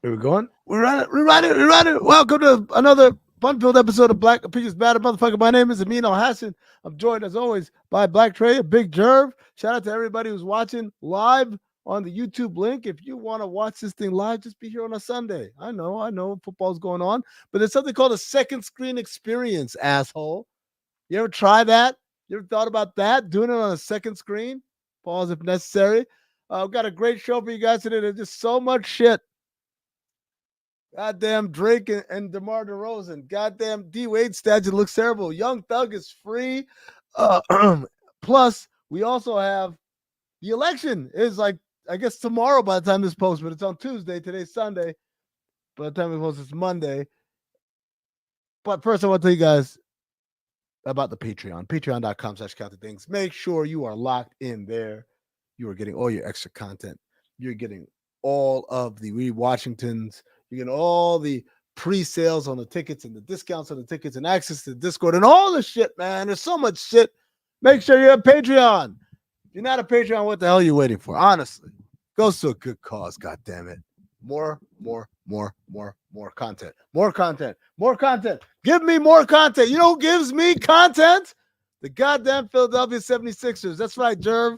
Here we going. We're running. Welcome to another fun-filled episode of Black Opinions Matter, motherfucker. My name is Amin Hassan. I'm joined as always by Black Trey, Big Jerv. Shout out to everybody who's watching live on the YouTube link. If you want to watch this thing live, just be here on a Sunday. I know football's going on, but there's something called a second screen experience, asshole. You ever try that? You ever thought about that? Doing it on a second screen? Pause if necessary. I've got a great show for you guys today. There's just so much shit. Goddamn Drake and DeMar DeRozan. Goddamn D Wade statue looks terrible. Young Thug is free. Plus, we also have the election is like, I guess tomorrow by the time this posts, but it's on Tuesday. Today's Sunday. By the time we post, it's Monday. But first, I want to tell you guys about the Patreon. Patreon.com/countthings. Make sure you are locked in there. You are getting all your extra content. You're getting all of the Reed Washingtons. You're getting all the pre-sales on the tickets and the discounts on the tickets and access to the Discord and all the shit, man. There's so much shit. Make sure you're a Patreon. If you're not a Patreon, what the hell are you waiting for? Honestly, goes to a good cause, God damn it. More content. More content. Give me more content. You know who gives me content? The goddamn Philadelphia 76ers. That's right, Jerv.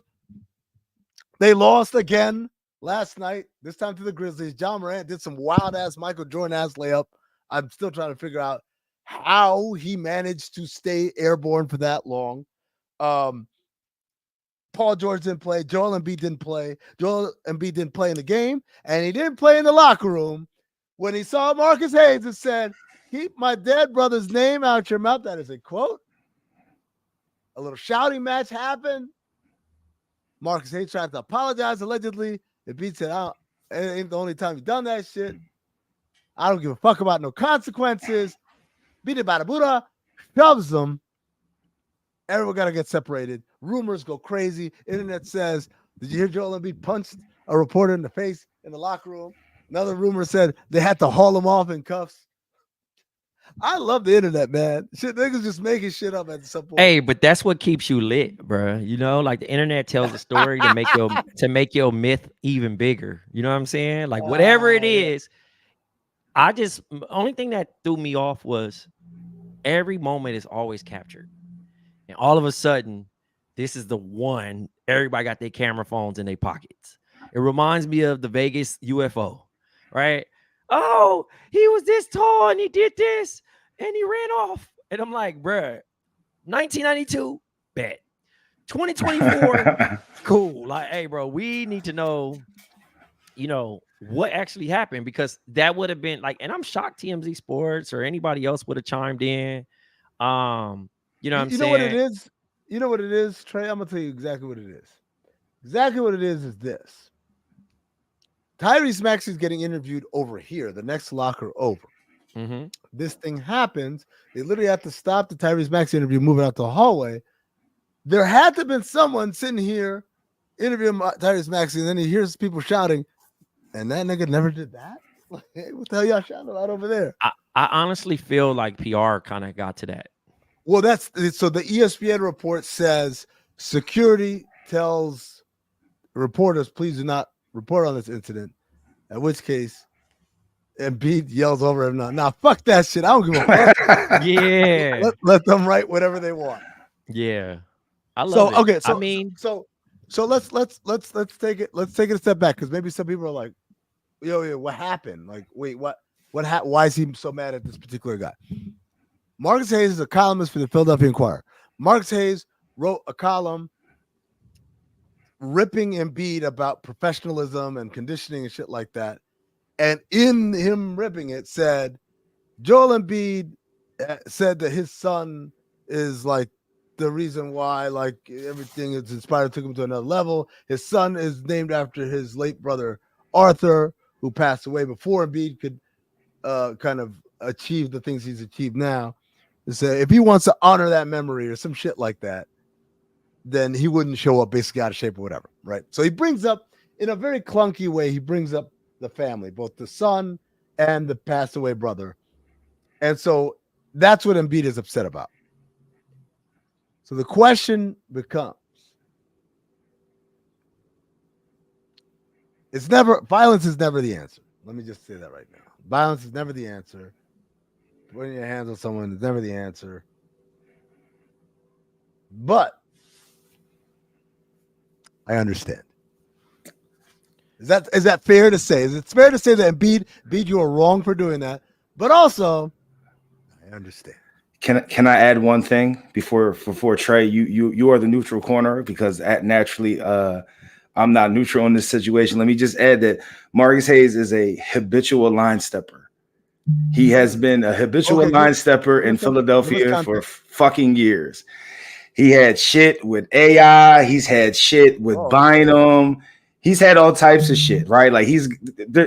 They lost again last night, this time to the Grizzlies. John Morant did some wild-ass Michael Jordan-ass layup. I'm still trying to figure out how he managed to stay airborne for that long. Paul George didn't play. Joel Embiid didn't play. Joel Embiid didn't play in the game, and he didn't play in the locker room. When he saw Marcus Hayes and said, "Keep my dead brother's name out your mouth," that is a quote. A little shouting match happened. Marcus Hayes tried to apologize, allegedly. Embiid said, "It ain't the only time you've done that shit. I don't give a fuck about no consequences." Beat it by the Buddha, shoves them. Everyone got to get separated. Rumors go crazy. Internet says, "Did you hear Joel Embiid punched a reporter in the face in the locker room?" Another rumor said they had to haul him off in cuffs. I love the internet, man. Shit, niggas just making shit up at some point. Hey, but that's what keeps you lit, bro. You know, like the internet tells a story to make your myth even bigger. You know what I'm saying? Like whatever it is, only thing that threw me off was every moment is always captured. And all of a sudden, this is the one everybody got their camera phones in their pockets. It reminds me of the Vegas UFO, right? Oh, he was this tall and he did this and he ran off. And I'm like, bruh, 1992, bet. 2024, cool. Like, hey, bro, we need to know, what actually happened, because that would have been like, and I'm shocked TMZ Sports or anybody else would have chimed in. You know what I'm saying? What it is? You know what it is, Trey? I'm going to tell you exactly what it is. Exactly what it is this. Tyrese Maxey's getting interviewed over here, the next locker over. Mm-hmm. This thing happens. They literally have to stop the Tyrese Maxey interview, moving out the hallway. There had to have been someone sitting here interviewing Tyrese Maxey, and then he hears people shouting, and that nigga never did that? Like, hey, what the hell y'all shouting about over there? I honestly feel like PR kind of got to that. Well, so the ESPN report says security tells reporters, please do not report on this incident. In which case, Embiid yells over him, "Nah, fuck that shit. I don't give a fuck." Yeah. let them write whatever they want. Yeah. I love it. Okay, I mean, so let's take it a step back, because maybe some people are like, yo, what happened? Like, wait, why is he so mad at this particular guy? Marcus Hayes is a columnist for the Philadelphia Inquirer. Marcus Hayes wrote a column ripping Embiid about professionalism and conditioning and shit like that. And in him ripping it said, Joel Embiid said that his son is like the reason why like everything is inspired, took him to another level. His son is named after his late brother, Arthur, who passed away before Embiid could kind of achieve the things he's achieved now. So if he wants to honor that memory or some shit like that, then he wouldn't show up basically out of shape or whatever, right? So he brings up, in a very clunky way, he brings up the family, both the son and the passed away brother. And so that's what Embiid is upset about. So the question becomes, violence is never the answer. Let me just say that right now. Violence is never the answer. Putting your hands on someone is never the answer. But I understand. Is that fair to say? Is it fair to say that Embiid, you are wrong for doing that? But also, I understand. Can I add one thing before Trey? You are the neutral corner because naturally I'm not neutral in this situation. Let me just add that Marcus Hayes is a habitual line stepper. He has been a habitual line stepper in Philadelphia for fucking years. He had shit with AI. He's had shit with BOMM. He's had all types of shit, right? Like he's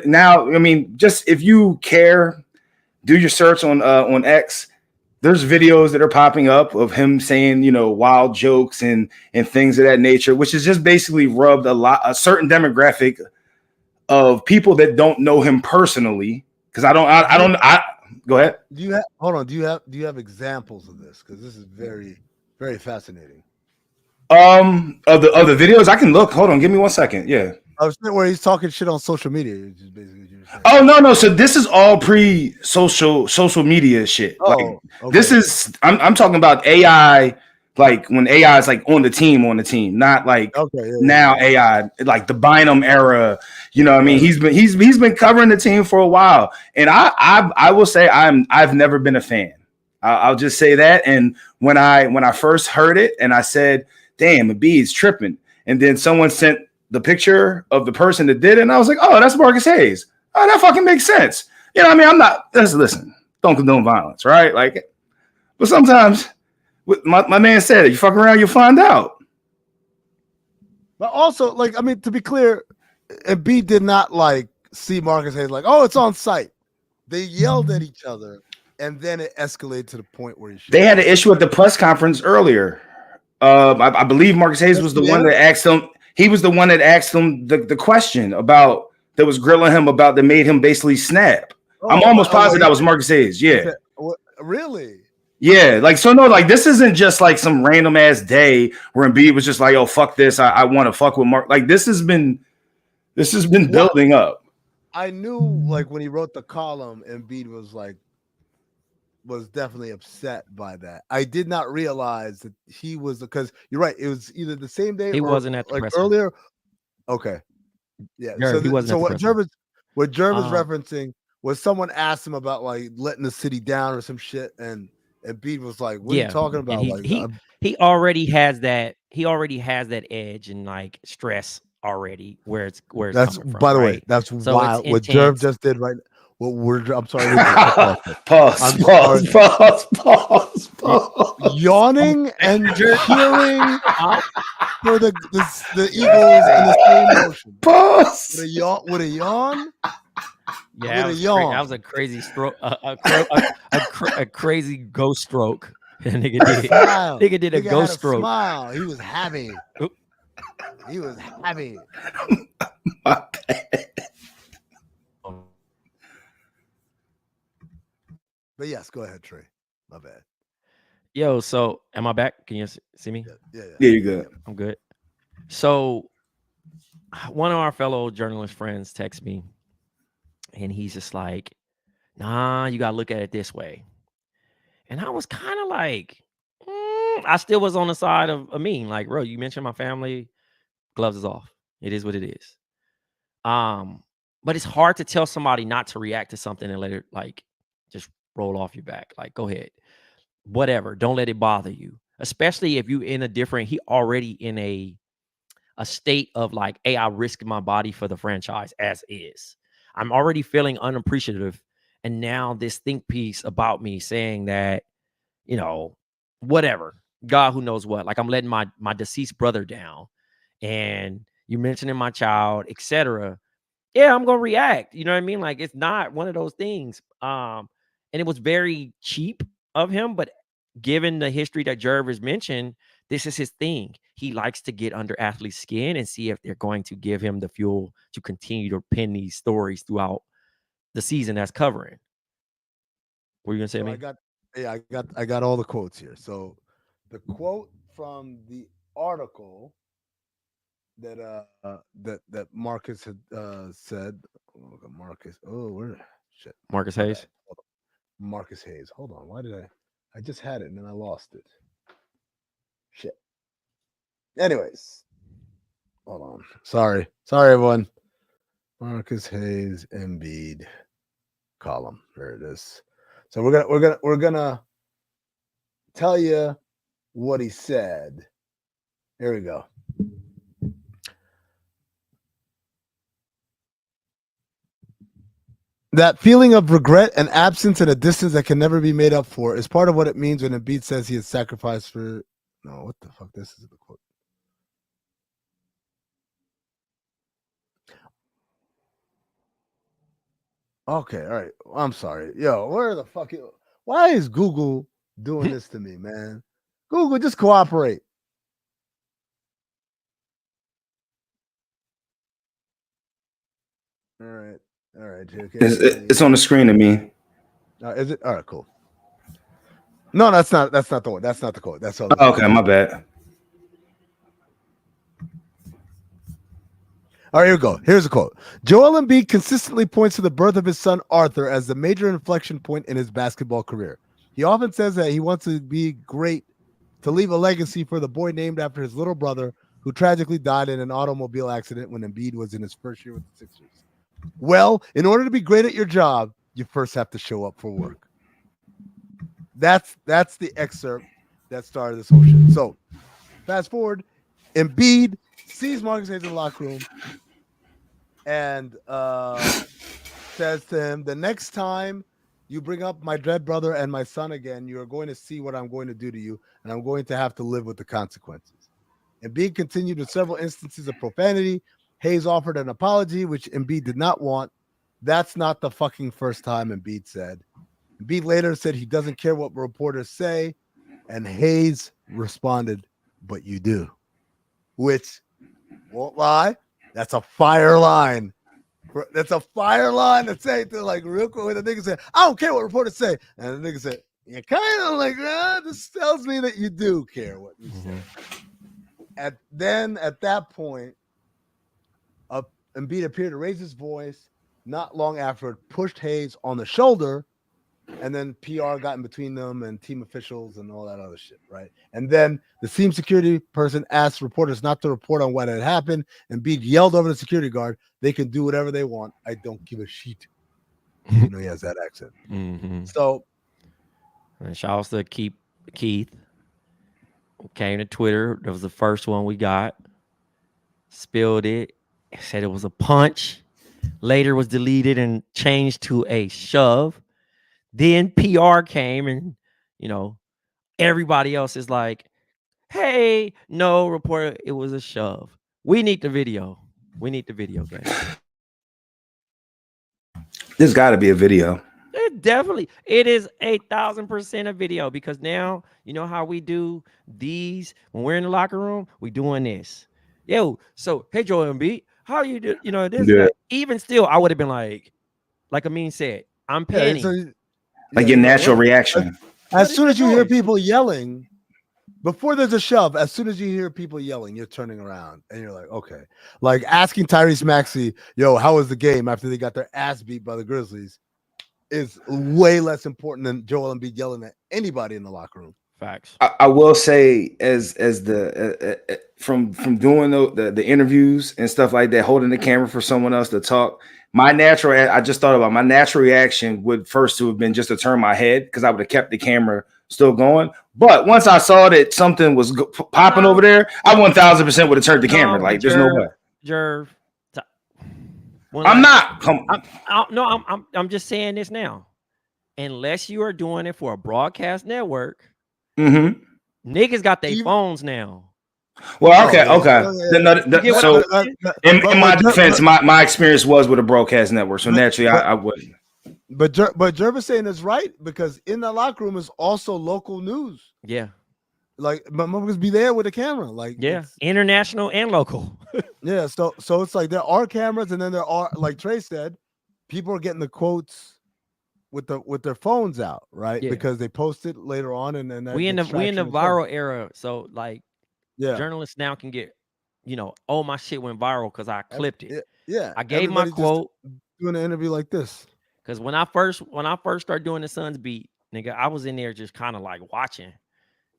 now. I mean, just if you care, do your search on X. There's videos that are popping up of him saying, wild jokes and things of that nature, which has just basically rubbed a certain demographic of people that don't know him personally. Because I don't go ahead. Do you have examples of this? Because this is very, very fascinating. Of the videos, I can look. Hold on, give me 1 second. Yeah. I was saying where he's talking shit on social media. Which is basically what you were saying. Oh no. So this is all social media shit. Okay. This is I'm talking about AI, like when AI is like on the team, not like now AI, like the BOMM era. You know what I mean? He's been covering the team for a while. And I will say I've never been a fan. I'll just say that. And when I first heard it and I said, damn, Embiid's tripping. And then someone sent the picture of the person that did it, and I was like, oh, that's Marcus Hayes. Oh, that fucking makes sense. You know what I mean? I'm not, listen, don't condone violence, right? Like, but sometimes, my man said it, you fuck around, you'll find out. But also, like, I mean, to be clear, Embiid did not, like, see Marcus Hayes like, oh, it's on site. They yelled at each other, and then it escalated to the point where they had an issue at the press conference earlier. I believe Marcus Hayes was the one that asked him. He was the one that asked him the question about that was grilling him about that made him basically snap. I'm almost positive that was Marcus Hayes. Yeah. Really? Yeah. Like, so no, like this isn't just like some random ass day where Embiid was just like, oh, fuck this. I want to fuck with Mark. Like this has been building up. I knew like when he wrote the column, Embiid was definitely upset by that. I did not realize that he was, because you're right. It was either the same day he wasn't at the like earlier. Okay. Yeah. Jerv, he wasn't so what Jerv is referencing was someone asked him about like letting the city down or some shit. And Embiid was like, what are you talking about? He already has that. He already has that edge and like stress already where it's that's coming from, by the right? way, that's so wild. What Jerv just did right. I'm sorry. Pause. Yawning and cheering for the Eagles in the same motion. Pause. With a yawn. Yeah, that was a crazy stroke. A crazy ghost stroke. Nigga did a ghost stroke. Smile. He was happy. He was happy. My bad. But yes, go ahead, Trey. My bad. Yo, so am I back? Can you see me? Yeah, you're good. I'm good. So one of our fellow journalist friends texts me, and he's just like, nah, you gotta look at it this way. And I was kind of like, I still was on the side of Amin. Like, bro, you mentioned my family, gloves is off. It is what it is. But it's hard to tell somebody not to react to something and let it like just roll off your back. Like, go ahead. Whatever. Don't let it bother you. Especially if you in a different, he already in a state of like, hey, I risk my body for the franchise as is. I'm already feeling unappreciative. And now this think piece about me saying that, whatever, God, who knows what, like I'm letting my deceased brother down and you mentioning my child, etc. Yeah, I'm going to react. You know what I mean? Like, it's not one of those things. And it was very cheap of him, but given the history that Jerv has mentioned, this is his thing. He likes to get under athletes' skin and see if they're going to give him the fuel to continue to pin these stories throughout the season that's covering. What are you gonna say, man? I got all the quotes here. So the quote from the article that Marcus had said. Oh, Marcus. Oh, where? Shit. Marcus My bad. Hayes. Hold on. Marcus Hayes. Hold on. Why did I just had it and then I lost it. Shit. Anyways, hold on. Sorry, everyone. Marcus Hayes, Embiid column. There it is. So we're gonna tell you what he said. Here we go. That feeling of regret and absence and a distance that can never be made up for is part of what it means when Embiid says he has sacrificed for. No, what the fuck? This is the quote. Okay, all right. I'm sorry. Yo, where the fuck? Why is Google doing this to me, man? Google, just cooperate. All right, JK. It's on the screen to me. Is it? All right, cool. No, that's not the one. That's not the quote. That's all. Okay, my bad. All right, here we go. Here's a quote. Joel Embiid consistently points to the birth of his son Arthur as the major inflection point in his basketball career. He often says that he wants to be great, to leave a legacy for the boy named after his little brother, who tragically died in an automobile accident when Embiid was in his first year with the Sixers. Well, in order to be great at your job, you first have to show up for work. That's the excerpt that started this whole shit. So, fast forward, Embiid sees Marcus Hayes in the locker room and says to him, the next time you bring up my dead brother and my son again, you're going to see what I'm going to do to you, and I'm going to have to live with the consequences. Embiid continued with several instances of profanity. Hayes offered an apology, which Embiid did not want. That's not the fucking first time, Embiid said. Embiid later said he doesn't care what reporters say, and Hayes responded, but you do. Which, won't lie, that's a fire line. That's a fire line to say to, like, real quick. When the nigga said, I don't care what reporters say. And the nigga said, you kind of like, this tells me that you do care what you say. At that point, Embiid appeared to raise his voice. Not long after, pushed Hayes on the shoulder, and then PR got in between them and team officials and all that other shit, right? And then the team security person asked reporters not to report on what had happened, and Embiid yelled over the security guard, they can do whatever they want. I don't give a shit. You know, he has that accent. So, and shout out to Keith. Came to Twitter. That was the first one we got. Spilled it. Said it was a punch. Later was deleted and changed to a shove. Then PR came and, you know, everybody else is like, hey, no, reporter, it was a shove. We need the video. We need the video, guys. There's got to be a video. It is 1,000% a video, because now, you know how we do these when we're in the locker room? We doing this. Yo, so, hey, Joel Embiid, how you do? You know, this. Yeah. Even still, I would have been like Amin said, I'm penny. Like your natural reaction. As soon as you hear people yelling, before there's a shove, as soon as you hear people yelling, you're turning around and you're like, okay. Like asking Tyrese Maxey, yo, how was the game after they got their ass beat by the Grizzlies, is way less important than Joel Embiid yelling at anybody in the locker room. Facts. I will say, as the from doing the interviews and stuff like that, holding the camera for someone else to talk, I just thought about my natural reaction would first to have been just to turn my head, because I would have kept the camera still going. But once I saw that something was popping over there, I 1,000% would have turned the camera. Like, there's no way. Jerv, I'm just saying this now. Unless you are doing it for a broadcast network, niggas got their phones now. Well, okay. So, in my defense, my experience was with a broadcast network, so naturally I wouldn't. But Jervis saying is right, because in the locker room is also local news. Yeah. Like, motherfuckers be there with a camera. Like, yeah, international and local. Yeah, so it's like there are cameras, and then there are, like Trey said, people are getting the quotes with their phones out, right? Yeah. Because they post it later on, and then we in the viral era, so like, journalists now can get, you know, oh, my shit went viral because I clipped it. Yeah, I gave my quote. doing an interview like this? Because when I first started doing the Suns beat, nigga, I was in there just kind of like watching.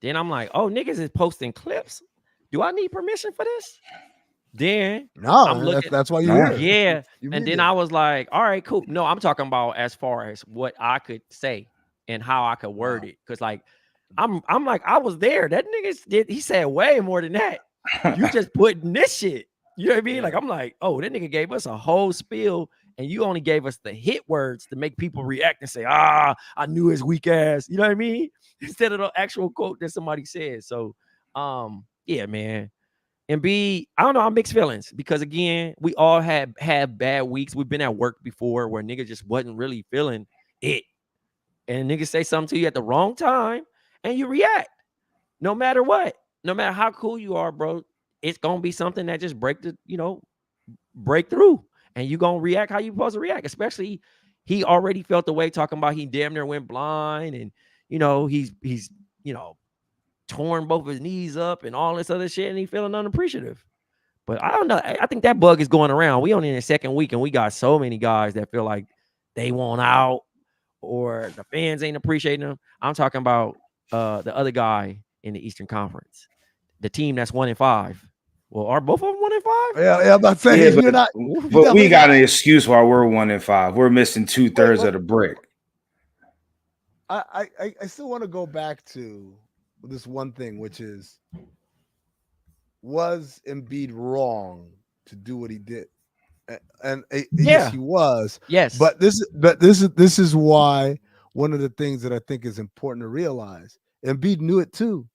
Then I'm like, oh, niggas is posting clips. Do I need permission for this? Then I'm No, looking. that's why you're here. Yeah. You And media. then I was like, all right, cool. No, I'm talking about as far as what I could say and how I could word it. Cause like I'm like, I was there. That nigga he said way more than that. You just putting this shit. You know what I mean? Yeah. Like, I'm like, oh, that nigga gave us a whole spiel, and you only gave us the hit words to make people react and say, I knew his weak ass. You know what I mean? Instead of the actual quote that somebody said. So, yeah, man. Embiid, I don't know, I'm mixed feelings because again, we all have bad weeks. We've been at work before where nigga just wasn't really feeling it. And niggas say something to you at the wrong time and you react. No matter what, no matter how cool you are, bro, it's gonna be something that just break through. And you gonna react how you supposed to react, especially he already felt the way talking about he damn near went blind and he's torn both his knees up and all this other shit, and he feeling unappreciative. But I don't know. I think that bug is going around. We only in the second week, and we got so many guys that feel like they want out or the fans ain't appreciating them. I'm talking about the other guy in the Eastern Conference, the team that's 1-5. Well, are both of them 1-5? Yeah, I'm about to say you're not. But we got an excuse why we're 1-5. We're missing 2/3 of the brick. I still want to go back to this one thing, which is, was Embiid wrong to do what he did? And yes, he was. Yes, but this is why one of the things that I think is important to realize, Embiid knew it too,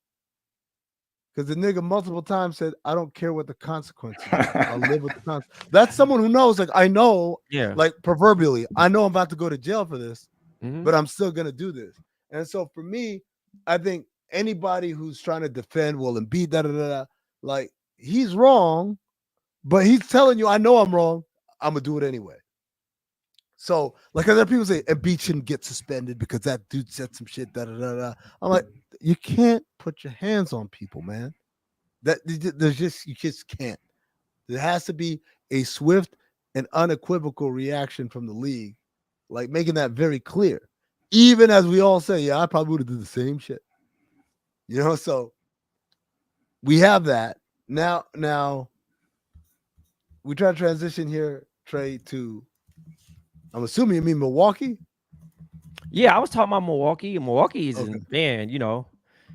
because the nigga multiple times said, "I don't care what the consequences are. I'll live with the consequences." That's someone who knows. Like, I know. Yeah. Like, proverbially, I know I'm about to go to jail for this, but I'm still gonna do this. And so for me, I think anybody who's trying to defend, well, Embiid, like, he's wrong, but he's telling you, I know I'm wrong. I'm gonna do it anyway. So, like, other people say Embiid shouldn't get suspended because that dude said some shit. I'm like, you can't put your hands on people, man. You just can't. There has to be a swift and unequivocal reaction from the league, like making that very clear. Even as we all say, yeah, I probably would have done the same shit. So we have that. Now we try to transition here, Trey, to, I'm assuming you mean Milwaukee? Yeah, I was talking about Milwaukee. Milwaukee is man,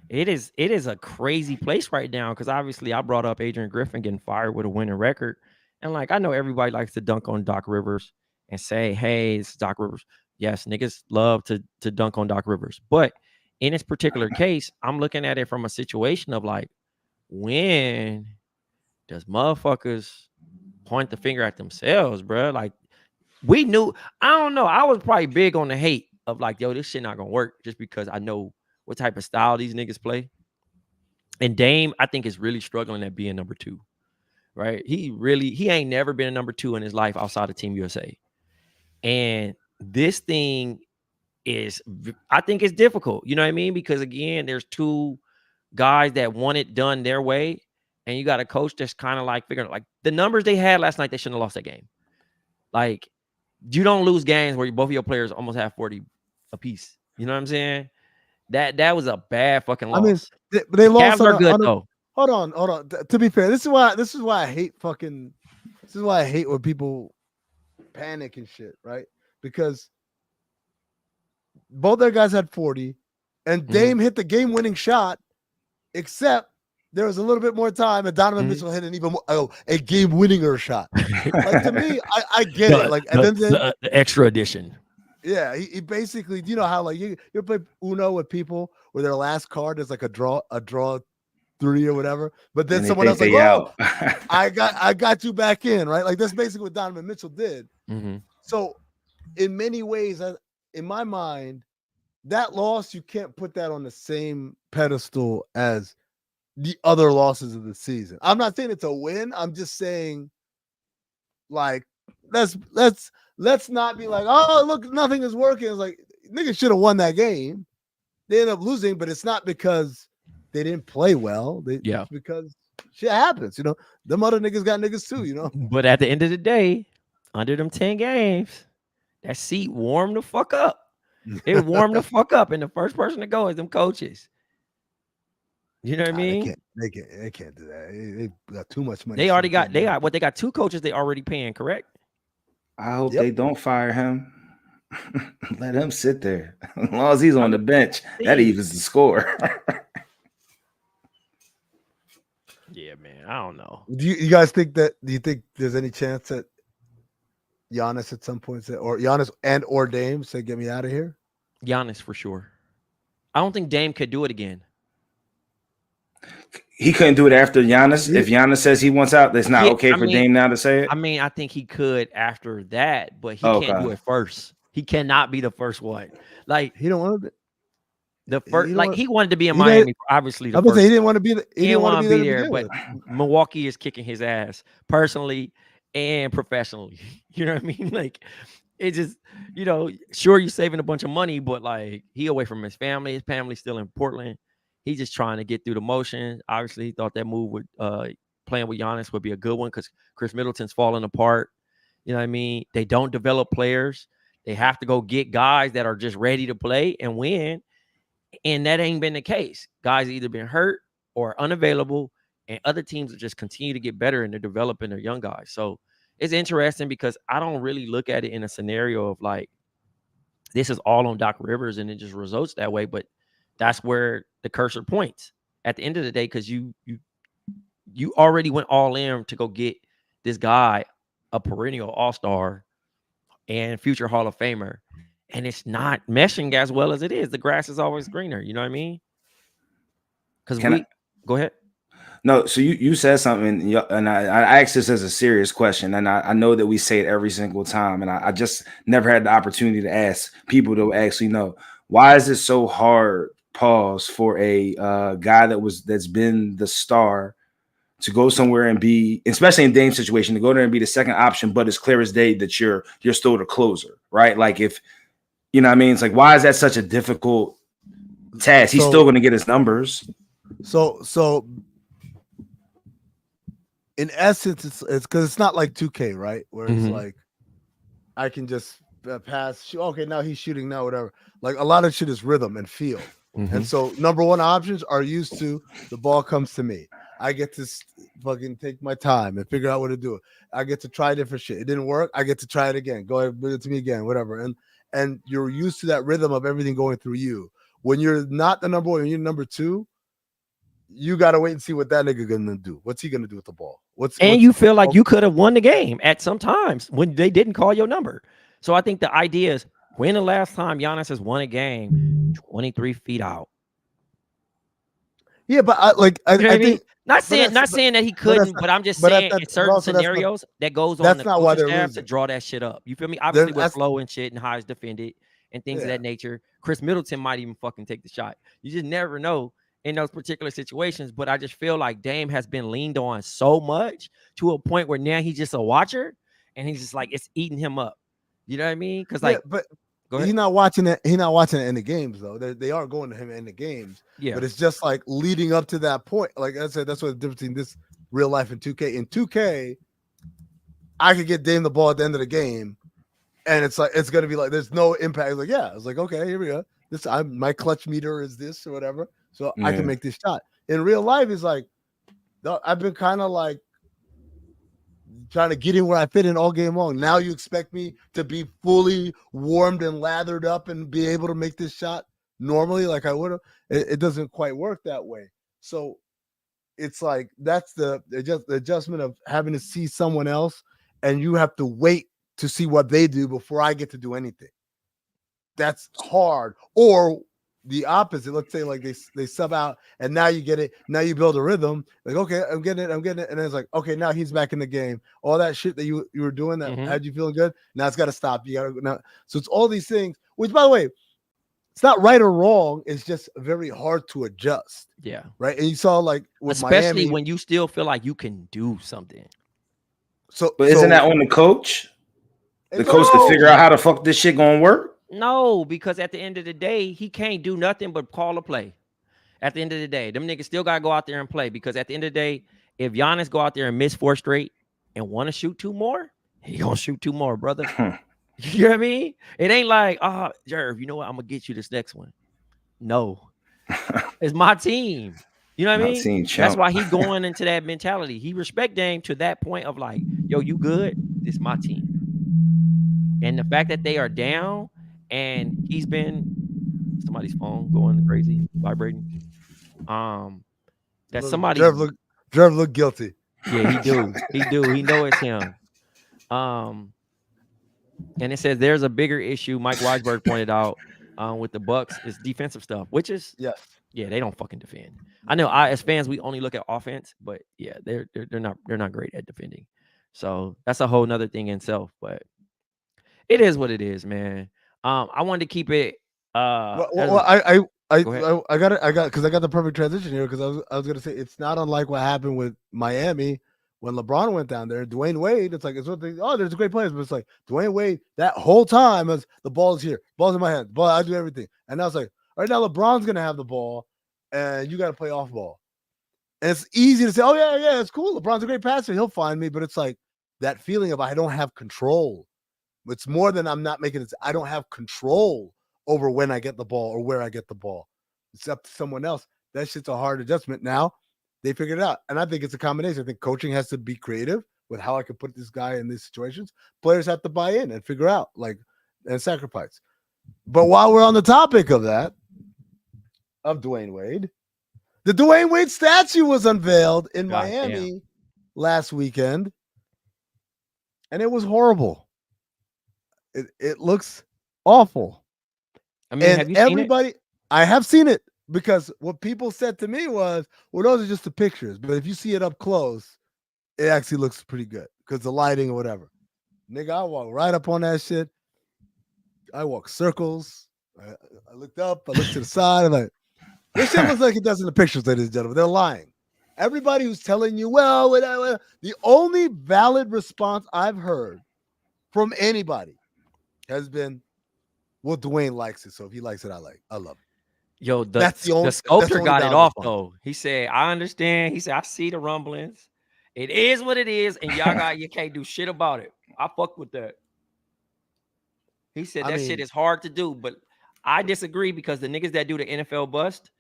it is a crazy place right now because obviously I brought up Adrian Griffin getting fired with a winning record. And like, I know everybody likes to dunk on Doc Rivers and say, hey, it's Doc Rivers. Yes, niggas love to dunk on Doc Rivers. But in this particular case, I'm looking at it from a situation of like, when does motherfuckers point the finger at themselves, bro? Like, we knew, I don't know. I was probably big on the hate of like, yo, this shit not gonna work just because I know what type of style these niggas play. And Dame, I think, is really struggling at being number 2, right? He ain't never been a number 2 in his life outside of Team USA. And this thing is, I think it's difficult. You know what I mean? Because again, there's 2 guys that want it done their way. And you got a coach that's kind of like figuring, like, the numbers they had last night, they shouldn't have lost that game. Like, you don't lose games where both of your players almost have 40 apiece. You know what I'm saying? That was a bad fucking loss. I mean, they lost. Cavs are good though. Hold on. To be fair, this is why I hate fucking. This is why I hate when people panic and shit, right? Because both their guys had 40, and Dame hit the game-winning shot, except there was a little bit more time, and Donovan Mitchell hit an even more, a game-winninger shot. Like, to me, I get it. Like, and then the extra addition. Yeah, he basically, you know how like you play Uno with people where their last card is like a draw 3 or whatever, but then someone else like, oh, I got you back in, right? Like, that's basically what Donovan Mitchell did. So in many ways, in my mind, that loss, you can't put that on the same pedestal as the other losses of the season. I'm not saying it's a win. I'm just saying, like, let's not be like, oh, look, nothing is working. It's like, niggas should have won that game. They ended up losing, but it's not because they didn't play well. It's because shit happens, Them other niggas got niggas too, But at the end of the day, under them 10 games, that seat warmed the fuck up. It warmed the fuck up, and the first person to go is them coaches. You know what I mean? They can't do that. They got too much money. They already got they got 2 coaches they already paying, correct? I hope they don't fire him. Let him sit there. As long as he's on the bench, that evens the score. Yeah, man. I don't know. Do you guys think that? Do you think there's any chance that Giannis at some point said, or Giannis and or Dame said, "Get me out of here"? Giannis for sure. I don't think Dame could do it again. He couldn't do it after Giannis. If Giannis says he wants out, that's not okay for Dame now to say it. I mean, I think he could after that, but he can't do it first. He cannot be the first one. Like he don't want to. The first, like he wanted to be in Miami, obviously. I was say he didn't want to be. He didn't want to be there, but Milwaukee is kicking his ass personally and professionally. You know what I mean? Like it just, sure you're saving a bunch of money, but like he away from his family. His family's still in Portland. He's just trying to get through the motions. Obviously, he thought that move would playing with Giannis would be a good one because Chris Middleton's falling apart. You know what I mean? They don't develop players. They have to go get guys that are just ready to play and win. And that ain't been the case. Guys either been hurt or unavailable, and other teams will just continue to get better and they're developing their young guys. So it's interesting because I don't really look at it in a scenario of like, this is all on Doc Rivers and it just results that way. But that's where the cursor points at the end of the day, because you already went all in to go get this guy, a perennial all-star and future Hall of Famer. And it's not meshing as well as it is. The grass is always greener. You know what I mean? Because go ahead. No, so you said something, and I asked this as a serious question, and I know that we say it every single time, and I just never had the opportunity to ask people to actually know. Why is it so hard, pause, for a guy that's been the star to go somewhere and be, especially in Dame's situation, to go there and be the second option, but it's clear as day that you're still the closer, right? Like if you know what I mean? It's like, why is that such a difficult task? He's still going to get his numbers. So in essence, it's because it's not like 2K, right? Where it's like, I can just pass. Okay, now he's shooting now, whatever. Like a lot of shit is rhythm and feel. And so number one options are used to the ball comes to me. I get to fucking take my time and figure out what to do. I get to try different shit. It didn't work. I get to try it again. Go ahead, bring it to me again, whatever. And you're used to that rhythm of everything going through you. When you're not the number one, when you're number two, you got to wait and see what that nigga gonna do. What's he gonna do with the ball? You feel like you could have won the game at some times when they didn't call your number. So I think the idea is, when the last time Giannis has won a game 23 feet out? Yeah, but I think not saying that he couldn't, but I'm just saying in certain scenarios that goes on the coaching staff to draw that shit up. You feel me? Obviously with flow and shit and how it's defended and things of that nature. Chris Middleton might even fucking take the shot. You just never know in those particular situations. But I just feel like Dame has been leaned on so much to a point where now he's just a watcher and he's just like, it's eating him up. You know what I mean? Because but he's not watching it. He's not watching it in the games though. They are going to him in the games. Yeah, but it's just like leading up to that point. Like I said, that's what the difference between this real life and 2K. In 2K, I could get Dame the ball at the end of the game, and it's like it's gonna be like there's no impact. It's like it's like okay, here we go. My clutch meter is this or whatever, so I can make this shot. In real life, it's like I've been kind of like trying to get in where I fit in all game long. Now you expect me to be fully warmed and lathered up and be able to make this shot normally like I would have. It doesn't quite work that way. So it's like that's the adjustment of having to see someone else, and you have to wait to see what they do before I get to do anything. That's hard. Or the opposite. Let's say like they sub out and now you get it. Now you build a rhythm. Like, okay, I'm getting it. And then it's like, okay, now he's back in the game. All that shit that you were doing that had you feeling good. Now it's got to stop. You got to now. So it's all these things, which by the way, it's not right or wrong. It's just very hard to adjust. Yeah. Right. And you saw like with especially Miami, when you still feel like you can do something. But isn't that on the coach? The coach to figure out how the fuck this shit gonna work? No, because at the end of the day, he can't do nothing but call a play. At the end of the day, them niggas still gotta go out there and play, because at the end of the day, if Giannis go out there and miss 4 straight and want to shoot 2 more, he gonna shoot 2 more, brother. You know what I mean? It ain't like, Jerv, you know what? I'm gonna get you this next one. No, it's my team. You know what I My mean? team That's chump. why he going into that mentality. He respect Dame to that point of like, yo, you good? This my team. And the fact that they are down and he's been somebody's phone going crazy, vibrating. That somebody, Jerv look guilty. yeah, he do. He know it's him. And it says there's a bigger issue. Mike Weisberg pointed out with the Bucks is defensive stuff, which is Yes. yeah, they don't fucking defend. I know as fans we only look at offense, but yeah, they're not great at defending. So that's a whole nother thing in itself. But it is what it is, man. I wanted to keep it. Well, Go ahead. I got the perfect transition here because I was gonna say it's not unlike what happened with Miami when LeBron went down there. Dwyane Wade, it's like it's what they there's great players, but it's like Dwyane Wade that whole time as the ball's here, ball's in my hand, ball, I do everything, and I was like, all right, now LeBron's gonna have the ball, and you got to play off ball, and it's easy to say, oh yeah, it's cool. LeBron's a great passer, he'll find me, but it's like that feeling of I don't have control. It's more than I'm not making it. I don't have control over when I get the ball or where I get the ball. It's up to someone else. That shit's a hard adjustment. Now they figured it out. And I think it's a combination. I think coaching has to be creative with how I can put this guy in these situations. Players have to buy in and figure out and sacrifice. But while we're on the topic of that, of Dwyane Wade, the Dwyane Wade statue was unveiled in Miami last weekend. And it was horrible. It looks awful. I mean, have you seen it? I have seen it because what people said to me was, well, those are just the pictures. But if you see it up close, it actually looks pretty good because the lighting or whatever. Nigga, I walk right up on that shit. I walk circles. I looked up. I looked to the side. I'm like, this shit looks like it does in the pictures, ladies and gentlemen. They're lying. Everybody who's telling you, well, the only valid response I've heard from anybody has been, well, Dwyane likes it, so if he likes it, I love it. Yo, the sculptor got it off though. He said, I understand. He said, I see the rumblings. It is what it is, and you can't do shit about it. I fuck with that. He said shit is hard to do, but I disagree because the niggas that do the NFL bust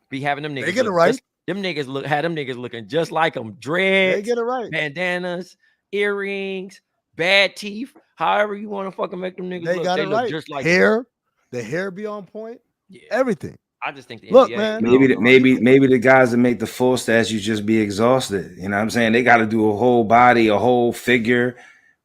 be having them niggas. They get it right. Them niggas looking just like them. Dreads, they get it right. Bandanas, earrings, bad teeth. However you want to fucking make them niggas look. They look just like hair. The hair be on point. Yeah. Everything. I just think the look, NBA, man. Maybe the guys that make the full statue just be exhausted. You know what I'm saying? They got to do a whole body, a whole figure.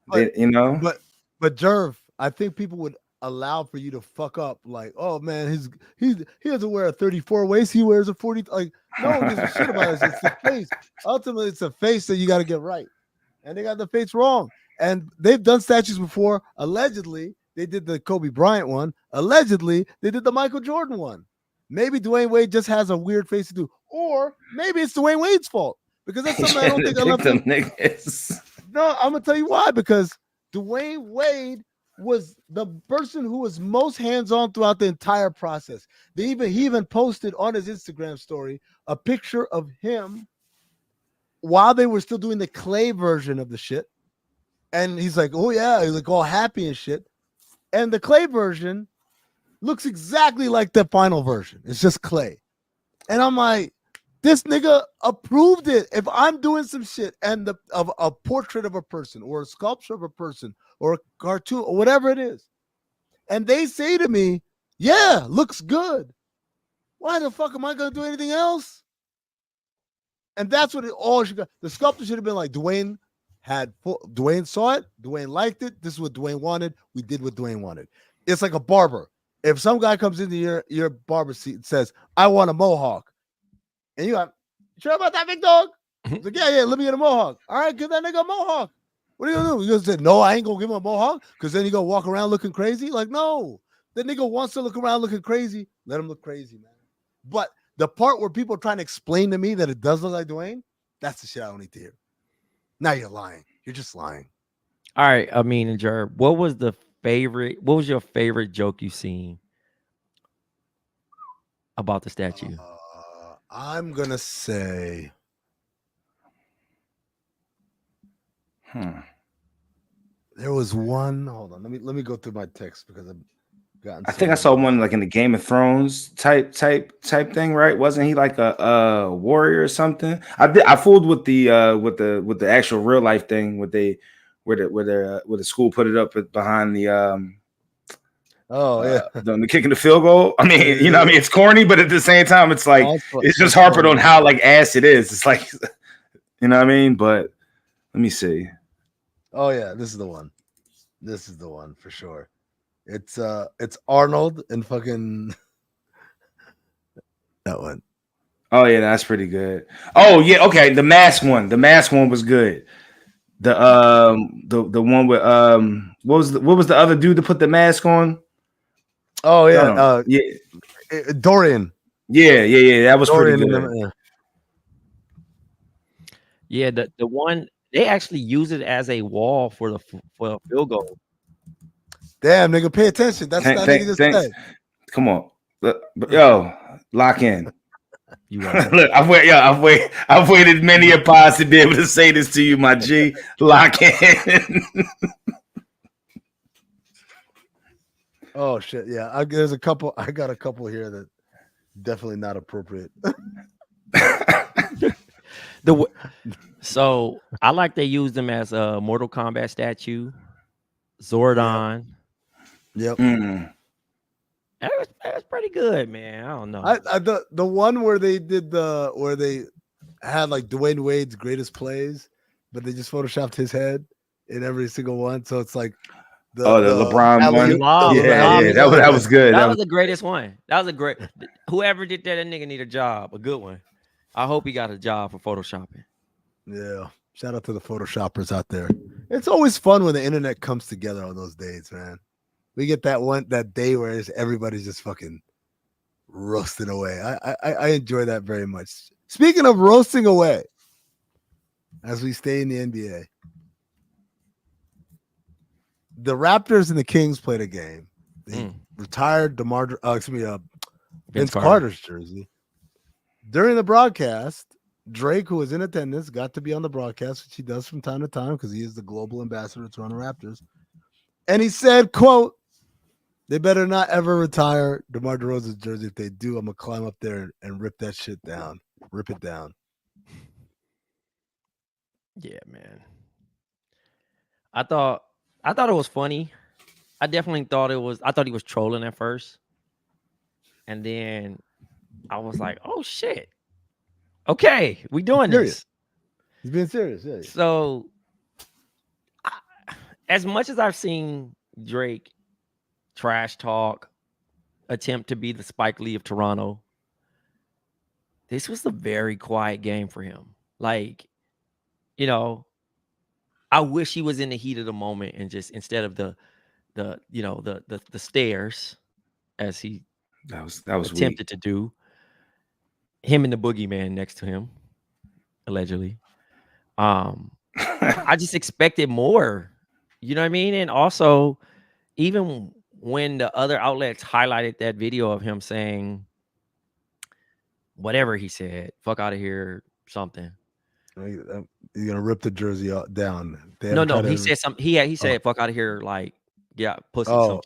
But Jerv, I think people would allow for you to fuck up. Like, oh man, he doesn't wear a 34 waist. He wears a 40. Like, no one gives a shit about it. It's the face. Ultimately, it's the face that you got to get right, and they got the face wrong. And they've done statues before. Allegedly, they did the Kobe Bryant one. Allegedly, they did the Michael Jordan one. Maybe Dwyane Wade just has a weird face to do, or maybe it's Dwyane Wade's fault because that's something I don't think I love them niggas. No, I'm gonna tell you why. Because Dwyane Wade was the person who was most hands-on throughout the entire process. He even posted on his Instagram story a picture of him while they were still doing the clay version of the shit. And he's like, oh yeah, he's like all happy and shit. And the clay version looks exactly like the final version. It's just clay. And I'm like, this nigga approved it. If I'm doing some shit and of a portrait of a person or a sculpture of a person or a cartoon or whatever it is, and they say to me, yeah, looks good. Why the fuck am I going to do anything else? And that's what it all should go. The sculptor should have been like, Dwyane saw it. Dwyane liked it. This is what Dwyane wanted. We did what Dwyane wanted. It's like a barber. If some guy comes into your barber seat and says, I want a mohawk, and you like, sure about that, big dog? He's like, yeah, let me get a mohawk. All right, give that nigga a mohawk. What are you gonna do? You gonna say, no, I ain't gonna give him a mohawk because then you gonna walk around looking crazy? Like, no. The nigga wants to look around looking crazy. Let him look crazy, man. But the part where people are trying to explain to me that it does look like Dwyane, that's the shit I don't need to hear. Now you're lying. You're just lying. All right, Amin and Jerv, what was your favorite joke you seen about the statue? I'm gonna say There was one. Hold on. Let me go through my text because I've gotten. I so think I many. saw one like in the Game of Thrones type thing, right? Wasn't he like a warrior or something? I fooled with the actual real life thing where the school put it up behind Oh yeah. the kicking the field goal. I mean, Yeah, you know, what I mean, it's corny, but at the same time, it's like it's just that's harping funny. on how like ass it is. It's like, you know what I mean? But let me see. Oh yeah, this is the one. This is the one for sure. It's Arnold and fucking that one. Oh yeah, that's pretty good. Oh yeah, okay. The mask one. The mask one was good. The one with what was the other dude to put the mask on? Oh Hold yeah, on. Yeah, Dorian. yeah. That was pretty Dorian in good. the Yeah, the one they actually use it as a wall for a field goal. Damn, nigga, pay attention. That's that nigga just Thanks. said. Come on, yo, lock in. You welcome. Look, I've waited many a pause to be able to say this to you, my G. Lock in. Oh shit, yeah. There's a couple. I got a couple here that definitely not appropriate. So I like they use them as a Mortal Kombat statue, Zordon. Yep. That was pretty good, man. I don't know. The one where they had like Dwyane Wade's greatest plays, but they just photoshopped his head in every single one. So it's like the LeBron one. Yeah, that was good. That was the greatest one. That was a great. Whoever did that nigga need a job, a good one. I hope he got a job for photoshopping. Yeah. Shout out to the photoshoppers out there. It's always fun when the internet comes together on those days, man. We get that day where everybody's just fucking roasting away. I enjoy that very much. Speaking of roasting away, as we stay in the NBA, the Raptors and the Kings played a game. They retired DeMar, Vince Carter's jersey. During the broadcast, Drake, who was in attendance, got to be on the broadcast, which he does from time to time because he is the global ambassador to Toronto Raptors. And he said, quote, "They better not ever retire DeMar DeRozan's jersey. If they do, I'm going to climb up there and rip that shit down. Rip it down." Yeah, man. I thought it was funny. I definitely thought I thought he was trolling at first. And then I was like, oh shit. Okay, we doing this. He's being serious, yeah. So as much as I've seen Drake trash talk, attempt to be the Spike Lee of Toronto, this was a very quiet game for him. Like, you know, I wish he was in the heat of the moment and just instead of the stairs as he that was attempted weak to do, him and the boogeyman next to him, allegedly. I just expected more. You know what I mean? And also, even when the other outlets highlighted that video of him saying whatever he said, fuck out of here, something. You're gonna rip the jersey down. No, he said something. He said fuck out of here, like, yeah, pussy. Yeah. At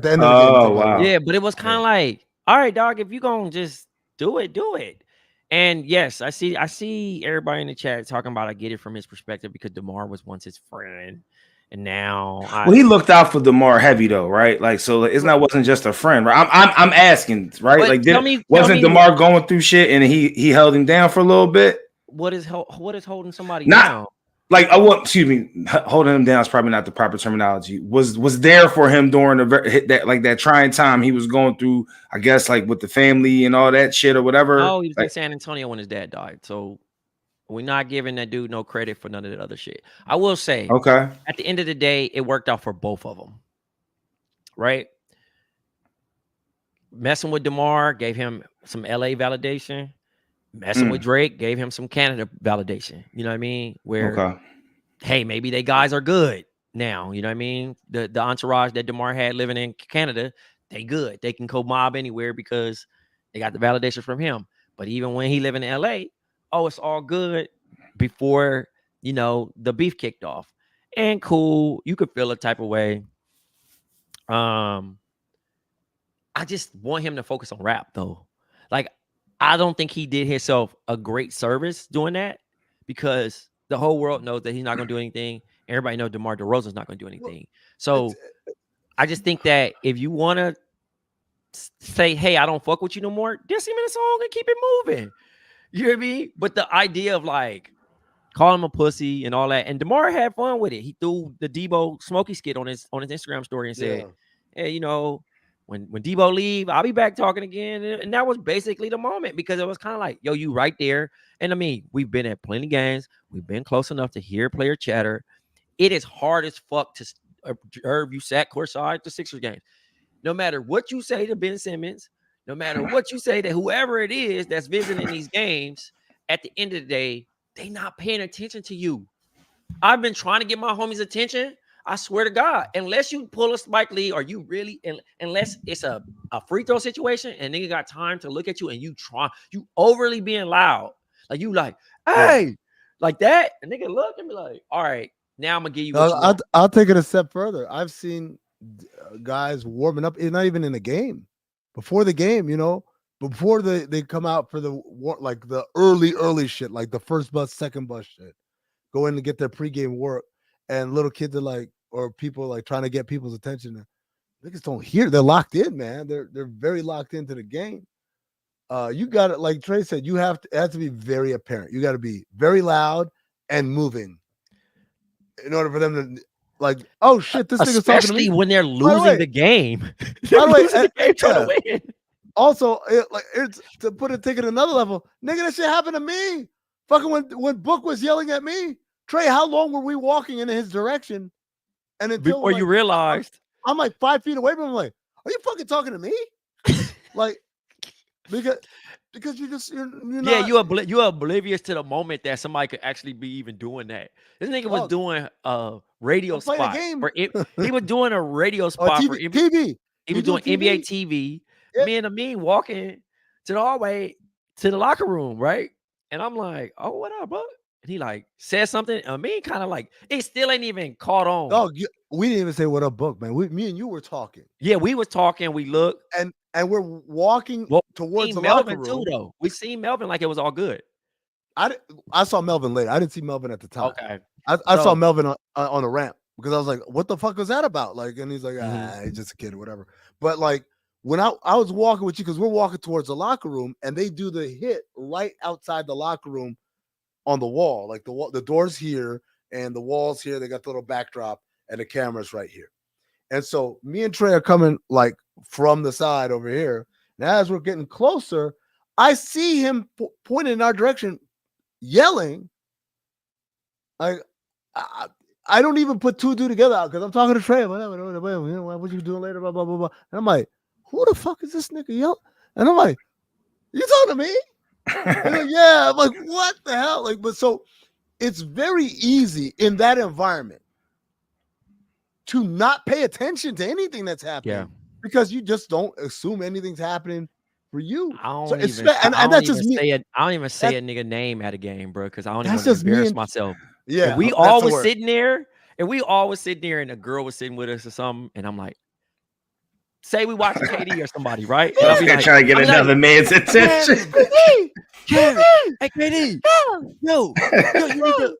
the end of the game. Wow. Yeah, but it was kind of like, all right, dog, if you gonna just do it, do it. And yes, I see everybody in the chat talking about I get it from his perspective because DeMar was once his friend. And now he looked out for DeMar heavy though, right? Like, so it's not wasn't just a friend, right? I'm asking, right? Like, wasn't DeMar going through shit and he held him down for a little bit? What is holding somebody down? Like, holding him down is probably not the proper terminology. Was there for him during that trying time he was going through, I guess, like with the family and all that shit or whatever. Oh, he was in San Antonio when his dad died. So we're not giving that dude no credit for none of that other shit. I will say, okay, at the end of the day, it worked out for both of them, right? Messing with DeMar gave him some LA validation. Messing with Drake gave him some Canada validation. You know what I mean? Where, hey, maybe they guys are good now. You know what I mean? The entourage that DeMar had living in Canada, they good. They can co-mob anywhere because they got the validation from him. But even when he living in LA, oh, it's all good before, the beef kicked off. and cool. You could feel a type of way. I just want him to focus on rap though. Like, I don't think he did himself a great service doing that because the whole world knows that he's not going to do anything. Everybody knows DeMar DeRozan's not going to do anything. So I just think that if you want to say, hey, I don't fuck with you no more, just him in a song and keep it moving. You hear me? But the idea of like call him a pussy and all that, and DeMar had fun with it. He threw the Debo Smokey skit on his Instagram story and said, hey, you know, when Debo leave, I'll be back talking again. And that was basically the moment because it was kind of like, yo, you right there. And I mean, we've been at plenty of games. We've been close enough to hear player chatter. It is hard as fuck to Jerv, you sat courtside the Sixers games. No matter what you say to Ben Simmons, no matter what you say to whoever it is that's visiting these games, at the end of the day, they not paying attention to you. I've been trying to get my homies' attention. I swear to God, unless you pull a Spike Lee or you really, unless it's a free throw situation and nigga got time to look at you and you overly being loud. Like you like, hey, like that. And nigga look and be like, all right, now I'm going to give you what you want. I'll take it a step further. I've seen guys warming up, not even in the game. Before the game, you know, before they come out for the early shit, like the first bus, second bus shit, go in to get their pregame work, and little kids are like, or people like trying to get people's attention. Niggas don't hear. They're locked in, man. They're very locked into the game. You got it, like Trey said. It has to be very apparent. You got to be very loud and moving in order for them to. Like, oh shit, this nigga's talking to me. Especially when they're losing the game. By the way, also, it's to put a ticket another level. Nigga, that shit happened to me. Fucking when Book was yelling at me. Trey, how long were we walking in his direction? And until before you realized, I'm like 5 feet away from him. Like, are you fucking talking to me? Like, because you're not. Yeah, you're oblivious to the moment that somebody could actually be even doing that. This nigga was doing a radio spot. He was doing a radio spot for TV. He was doing NBA TV. Yeah. Me and Amin walking to the hallway to the locker room, right? And I'm like, oh, what up, bro? And he like said something. Amin kind of like, it still ain't even caught on. Oh, we didn't even say what up, Book, man. Me and you were talking. Yeah, we was talking. We looked. And we're walking towards the Melvin locker room. Too, though. We seen Melvin like it was all good. I saw Melvin later. I didn't see Melvin at the time. Okay. I saw Melvin on the ramp because I was like, what the fuck was that about? Like, and he's like, he's just a kid or whatever. But like when I was walking with you, because we're walking towards the locker room and they do the hit right outside the locker room on the wall. Like the door's here and the wall's here. They got the little backdrop and the camera's right here. And so me and Trey are coming like from the side over here. Now as we're getting closer, I see him pointing in our direction, yelling. Like I don't even put 2 and 2 together because I'm talking to Trey. What you doing later? Blah blah blah blah. And I'm like, who the fuck is this nigga yelling? And I'm like, you talking to me? Like, yeah. I'm like, what the hell? Like, but so it's very easy in that environment to not pay attention to anything that's happening because you just don't assume anything's happening for you. I don't even say a nigga name at a game, bro, because I don't even want to embarrass myself. Yeah, if we all was sitting there and a girl was sitting with us or something, and I'm like, say we watch KD or somebody, right? And I'll be like, trying to get another man's attention. Hey, KD, yo, you need to,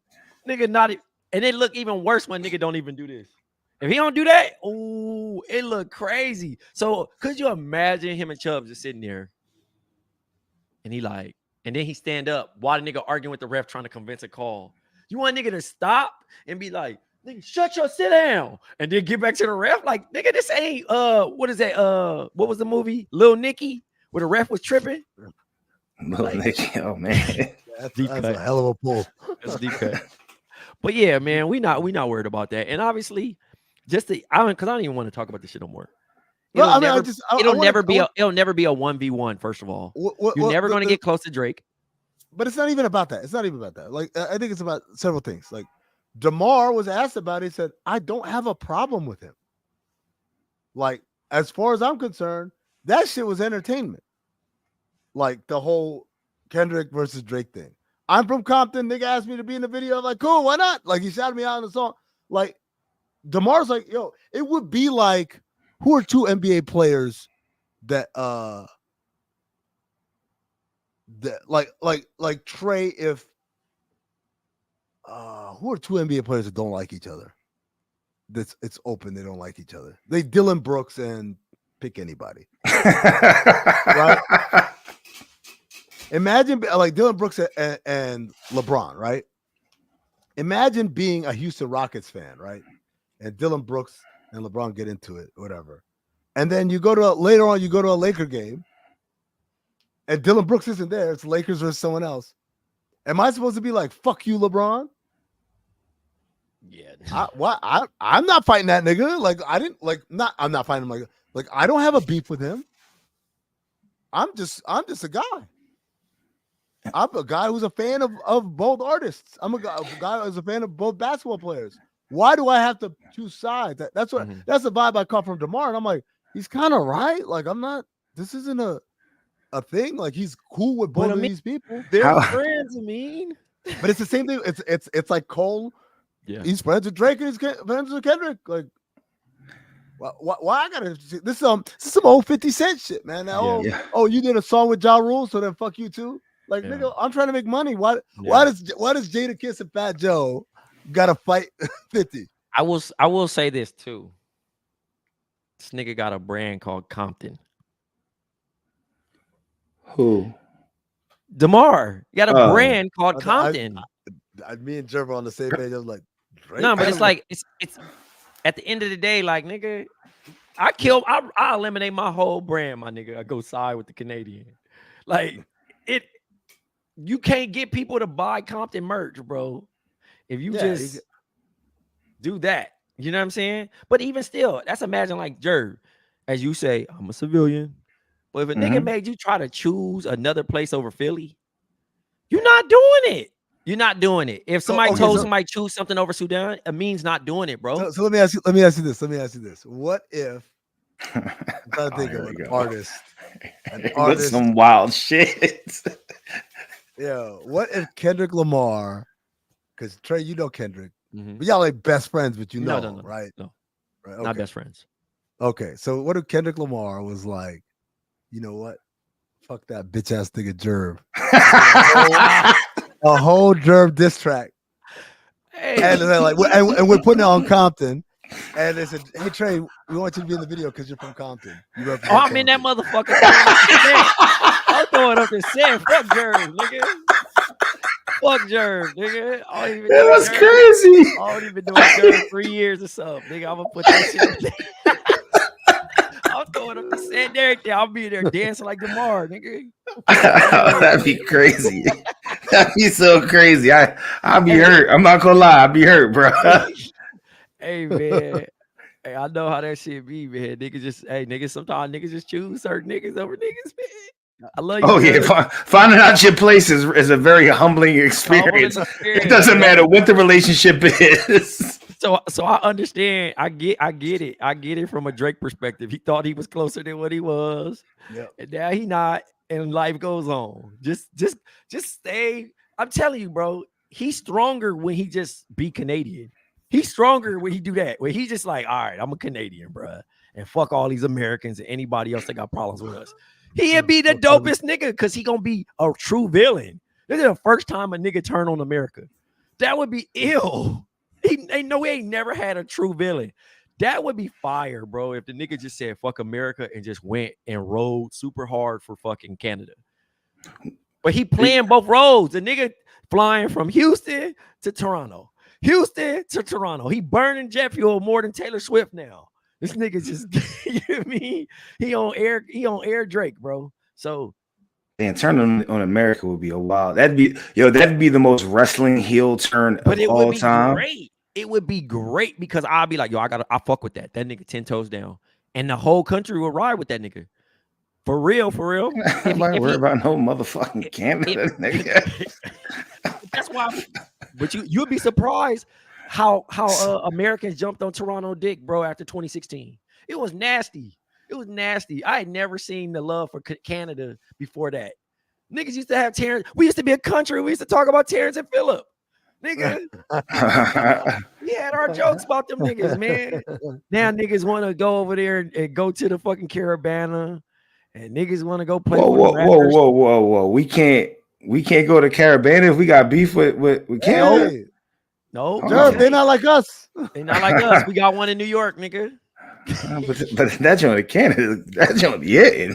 nigga, not it. And it look even worse when nigga don't even do this. If he don't do that, oh, it look crazy. So could you imagine him and Chubb just sitting there? And he like, and then he stand up while the nigga arguing with the ref trying to convince a call. You want a nigga to stop and be like, nigga, sit down. And then get back to the ref? Like, nigga, this ain't what is that? What was the movie? Lil Nicky, where the ref was tripping? Lil Nicky, oh man. That's a hell of a pull. That's a deep cut. But yeah, man, we not worried about that. And obviously, because I don't even want to talk about this shit no more. It'll never be a 1v1. First of all, you're never going to get close to Drake. But it's not even about that. It's not even about that. Like I think it's about several things. Like DeMar was asked about it. He said, "I don't have a problem with him. Like as far as I'm concerned, that shit was entertainment. Like the whole Kendrick versus Drake thing. I'm from Compton. Nigga asked me to be in the video. I'm like, cool, why not? Like he shouted me out in the song. like DeMar's like, yo, it would be like, who are two NBA players that like Trey, if who are two NBA players that don't like each other? It's open, they don't like each other. They Dylan Brooks and pick anybody. Right? Imagine like Dylan Brooks and LeBron, right? Imagine being a Houston Rockets fan, right? And Dylan Brooks and LeBron get into it, whatever. And then you go to later on, you go to a Laker game, and Dylan Brooks isn't there. It's Lakers or someone else. Am I supposed to be like, fuck you, LeBron? Yeah. I'm not fighting that nigga. Like, I'm not fighting him like I don't have a beef with him. I'm just a guy. I'm a guy who's a fan of both artists. I'm a guy who's a fan of both basketball players. Why do I have to choose sides? That's what that's the vibe I caught from DeMar. And I'm like, he's kind of right. Like, I'm not, this isn't a thing. Like, he's cool with both of these people. They're friends, Amin. But it's the same thing. It's like Cole. Yeah. He's friends with Drake and he's friends with Kendrick. Like, why I gotta, this is some old 50 Cent shit, man. Oh, you did a song with Ja Rule, so then fuck you too. Like, nigga, I'm trying to make money. Why does Jada Kiss and Fat Joe gotta fight 50? I will say this too. This nigga got a brand called Compton. Who? DeMar. You got a brand called Compton. Me and Jerv on the same page. I was like, Drake? No, but it's like it's at the end of the day, like, nigga, I eliminate my whole brand, my nigga. I go side with the Canadian. Like, you can't get people to buy Compton merch, bro. If you just do that, you know what I'm saying? But even still, that's imagine like Jerv, as you say, I'm a civilian. But if a nigga made you try to choose another place over Philly, you're not doing it. You're not doing it. If somebody told somebody choose something over Sudan, it means not doing it, bro. So let me ask you this. What if I'm trying to think of an artist? With some wild shit. Yeah. What if Kendrick Lamar, because Trey, you know Kendrick, but y'all like best friends, but no, right? No. Right. Okay. Not best friends. Okay. So what if Kendrick Lamar was like, you know what? Fuck that bitch ass nigga Jerv. A whole Jerv diss track. Hey. And they're like, and we're putting it on Compton. And they said, hey Trey, we want you to be in the video because you're from Compton. I'm in that motherfucker. I'm throwing up and saying, fuck Jerv, nigga. Fuck Jerv, nigga. That was crazy. I already been doing Jerv 3 years or something, nigga. I'm gonna put that shit. I'm throwing up the set and everything. I'll be there dancing like DeMar, nigga. That'd be crazy. That'd be so crazy. I'll be hurt. I'm not gonna lie. I'll be hurt, bro. Hey, man. Hey, I know how that shit be, man. Niggas sometimes niggas just choose certain niggas over niggas, man. I love you. Oh, yeah. Finding out your place is a very humbling experience. It doesn't matter what the relationship is. So I understand. I get it. I get it from a Drake perspective. He thought he was closer than what he was. Yep. And now he not, and life goes on. Just stay. I'm telling you, bro, he's stronger when he just be Canadian. He's stronger when he do that. When he just like, all right, I'm a Canadian, bro. And fuck all these Americans and anybody else that got problems with us. He'd be the dopest nigga because he gonna be a true villain. This is the first time a nigga turn on America. That would be ill. He ain't never had a true villain. That would be fire, bro. If the nigga just said fuck America and just went and rode super hard for fucking Canada. But he playing both roads. The nigga flying from Houston to Toronto. Houston to Toronto. He burning jet fuel more than Taylor Swift now. This nigga just, you know what I mean? He on air Drake, bro. So Man, turn on America would be a wild. That'd be the most wrestling heel turn of all time. Great. It would be great because I'll be like, yo, I fuck with that. That nigga 10 toes down. And the whole country will ride with that nigga. For real. I'm not worried about no motherfucking Canada, nigga. That's why. But you'd be surprised how Americans jumped on Toronto dick, bro, after 2016. It was nasty. I had never seen the love for Canada before that. Niggas used to have Terrence. We used to be a country. We used to talk about Terrence and Phillip. Nigga. We had our jokes about them niggas, man. Now niggas want to go over there and go to the fucking Caravana, and niggas want to go play Whoa, for the whoa, whoa, Raptors. whoa, whoa, whoa. We can't go to Carabana if we got beef with Canada. Hey, No, Oh. Jerv, they're not like us. they not like us. We got one in New York, nigga. But that joint in Canada, that joint, yeah.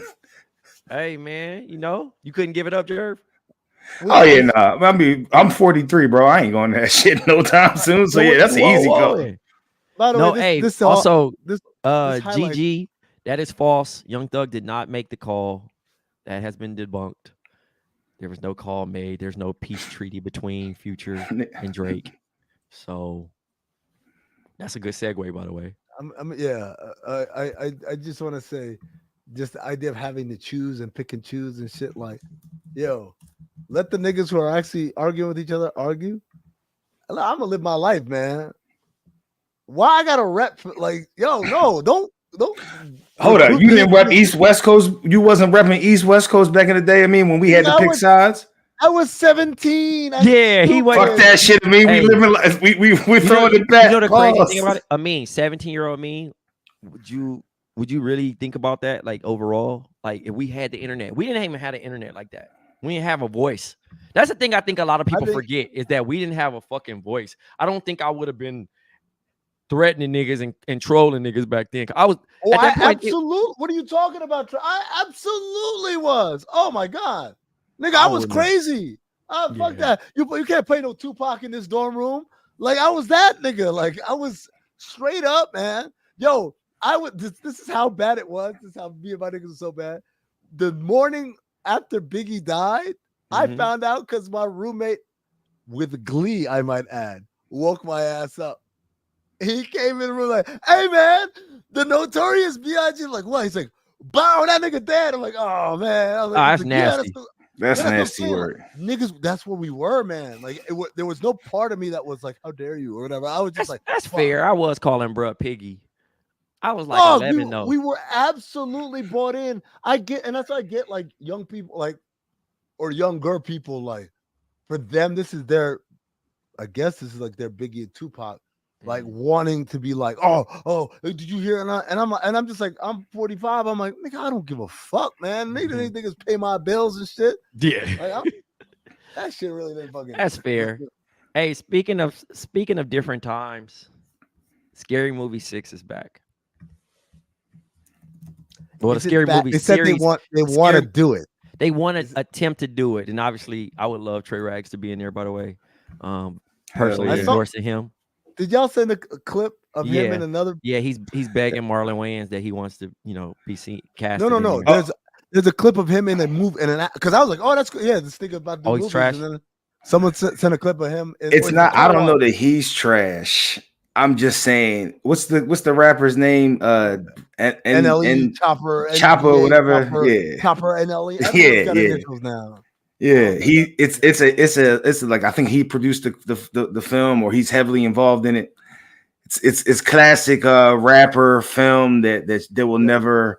Hey, man, you know you couldn't give it up, Jerv. Oh yeah, nah. I mean, I'm 43, bro. I ain't going to that shit no time soon. So yeah, that's an easy go. By the No, way, hey, this also, this highlight- GG, that is false. Young Thug did not make the call. That has been debunked. There was no call made. There's no peace treaty between Future and Drake. So that's a good segue, by the way. I just want to say, just the idea of having to choose and pick and choose and shit. Like, yo, let the niggas who are actually arguing with each other argue. I'm gonna live my life, man. Why I gotta rep? Like, yo, no, don't. Hold up, you didn't rep East West Coast. You wasn't repping East West Coast back in the day. I mean, when we had to pick sides. I was 17. Yeah, he was. Fuck that shit. I mean, we living like we're throwing it back. You know the crazy thing about it? I mean, 17-year-old me. Would you really think about that? Like overall, like if we had the internet, we didn't even have the internet like that. We didn't have a voice. That's the thing I think a lot of people forget is that we didn't have a fucking voice. I don't think I would have been threatening niggas and trolling niggas back then. I was at that point. Absolutely. What are you talking about? I absolutely was. Oh my god, nigga, I was crazy. Fuck that. You can't play no Tupac in this dorm room. Like I was that nigga. Like I was straight up, man. Yo, I would. This is how bad it was. This is how me and my niggas were so bad. The morning after Biggie died, I found out because my roommate, with glee, I might add, woke my ass up. He came in the room like, "Hey man, the Notorious B.I.G." I'm like, what? He's like, "Bow, that nigga dead." I'm like, "Oh man." I was like, that's nasty. That's nasty word. Like, niggas, that's where we were, man. Like there was no part of me that was like, "How dare you?" or whatever. I was just that's fair. I was calling bruh Piggy. I was like 11 though. We were absolutely bought in. And that's why I get like young people, like, or younger people, like, for them, this is their, I guess this is like their Biggie and Tupac, like wanting to be like, oh, did you hear? And I'm just like, I'm 45. I'm like, nigga, I don't give a fuck, man. Nigga, these niggas pay my bills and shit. Yeah, like, that shit really didn't fucking. That's fair. Hey, speaking of different times, Scary Movie 6 is back. Well, the Scary Movie series. They want to do it. They want to attempt to do it, and obviously, I would love Trey Rags to be in there. By the way, personally endorsing him. Did y'all send a clip of him in another? Yeah, he's begging Marlon Wayans that he wants to, be seen cast. No. There's a clip of him in a movie because I was like, oh, that's good. Yeah, this thing about the he's trash. And then someone sent a clip of him. It's not. I don't know that he's trash. I'm just saying, what's the rapper's name? NLE Chopper, NBA, whatever. Chopper NLE. Now. Yeah, it's like I think he produced the film, or he's heavily involved in it. It's classic rapper film that will never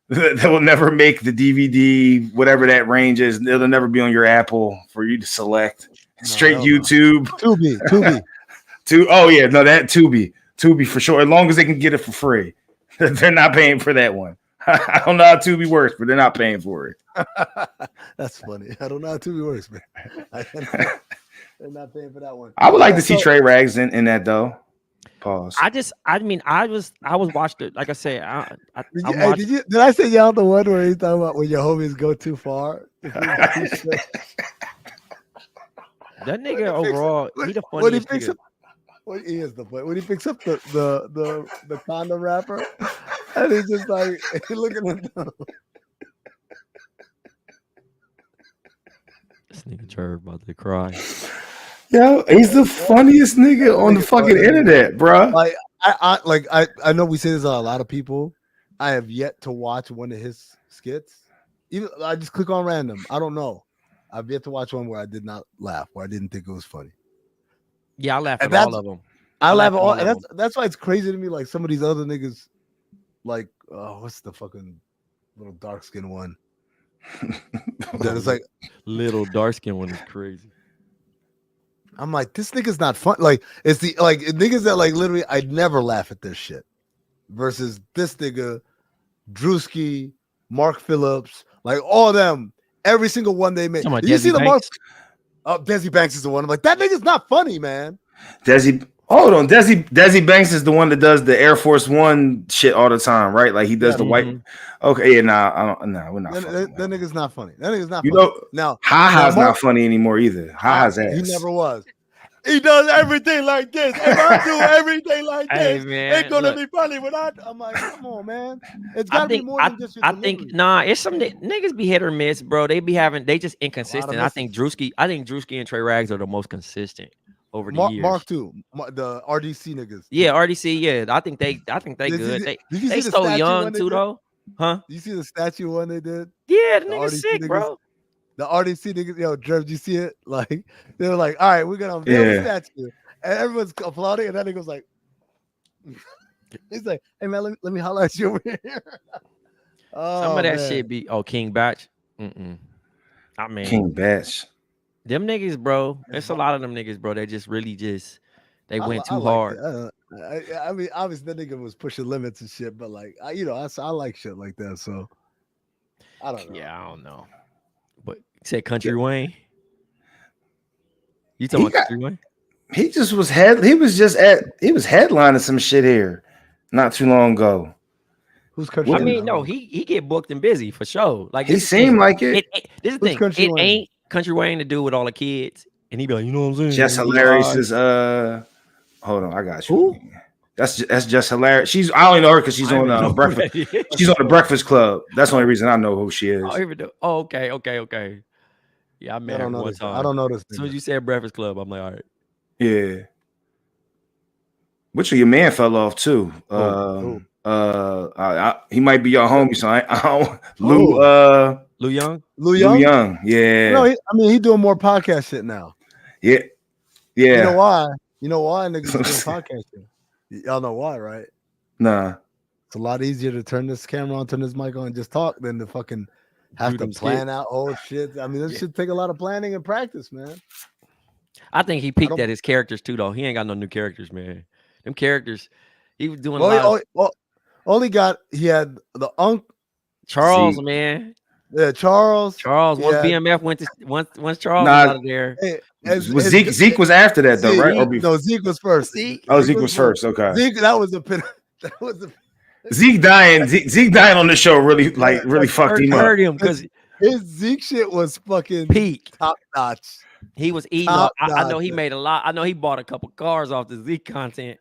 make the DVD, whatever that range is. It'll never be on your Apple for you to select. Straight YouTube. Tubi. That Tubi for sure. As long as they can get it for free, they're not paying for that one. I don't know how Tubi works, but they're not paying for it. That's funny. I don't know how Tubi works, man. They're not paying for that one. I would like to see Trey Rags in that though. Pause. I was watched it. Like I said, did I say y'all the one where he's talking about when your homies go too far? That nigga overall, he the funniest nigga. He is the point. When he picks up the condom wrapper, and he's just like looking at them. This nigga Jerv about to cry. Yo, he's the funniest nigga on the fucking internet, bro. Like I know we say this to a lot of people. I have yet to watch one of his skits. Even I just click on random. I don't know. I've yet to watch one where I did not laugh, where I didn't think it was funny. Yeah, I laugh at all of them. I laugh at all, and that's why it's crazy to me. Like some of these other niggas, like what's the fucking little dark skinned one? That is like little dark skinned one is crazy. I'm like, this nigga's not fun. Like, it's the like niggas that like literally I'd never laugh at this shit. Versus this nigga, Drewski, Mark Phillips, like all of them, every single one they made. Did you see the Mark? Oh, Desi Banks is the one. I'm like, that nigga's not funny, man. Hold on, Desi Banks is the one that does the Air Force One shit all the time, right? Like he does the white. Okay, yeah, we're not. That nigga's not funny. That nigga's not. You funny. know, now Ha-Ha's not funny anymore either. Ha-Ha's ass. He never was. He does everything like this. If I do everything like this, it's gonna be funny. I'm like, come on, man. It's gotta be more than just your delivery. It's some niggas be hit or miss, bro. They just inconsistent. I think Drewski and Trey Rags are the most consistent over the years. Mark too. The RDC niggas. Yeah, RDC. Yeah, I think they good. They so young too, though. Huh? You see the statue one they did? Yeah, the nigga's sick, bro. The RDC niggas, yo, Jerv, did you see it? Like, they were like, all right, we're gonna unveil the statue. And everyone's applauding, and that nigga was like, he's like, hey man, let me holler at you over here. Some of that shit be King Batch. I mean King Batch. Them niggas, bro. There's a lot of them niggas, bro. They just really they went too hard. I mean, obviously that nigga was pushing limits and shit, but like I like shit like that. So I don't know. Yeah, I don't know. But you said Country Wayne. You talking about Country Wayne? He was headlining some shit here not too long ago. Who's Country? I mean, no, he get booked and busy for sure. Like he seemed like it. This is the thing. It ain't Country Wayne to do with all the kids, and he be like, you know what I'm saying? Just hilarious is hold on, I got you. Who? That's just hilarious. I only know her because she's on Breakfast. She's on the Breakfast Club. That's the only reason I know who she is. Oh, okay. Yeah, I met her one time. I don't know this. As soon as you said Breakfast Club, I'm like, all right. Yeah. Which of your man fell off too? He might be your homie. So Lou Young. Lou Young. Yeah. No, he doing more podcast shit now. Yeah. You know why? Niggas doing podcast shit. Y'all know why, right? Nah. It's a lot easier to turn this camera on, turn this mic on, and just talk than to fucking have to plan out all shit. I mean, this should take a lot of planning and practice, man. I think he peaked at his characters too, though. He ain't got no new characters, man. Them characters, he was doing he had the Charles, Zeke. Man. Yeah, Charles. Once BMF went to once Charles was out of there. Zeke was after that though, right? No, Zeke was first. Zeke was first. Okay. Zeke, that was a Zeke dying on the show really fucked him up. Hurt him because his Zeke shit was fucking peak, top notch. He was eating. I know he made a lot. I know he bought a couple cars off the Zeke content.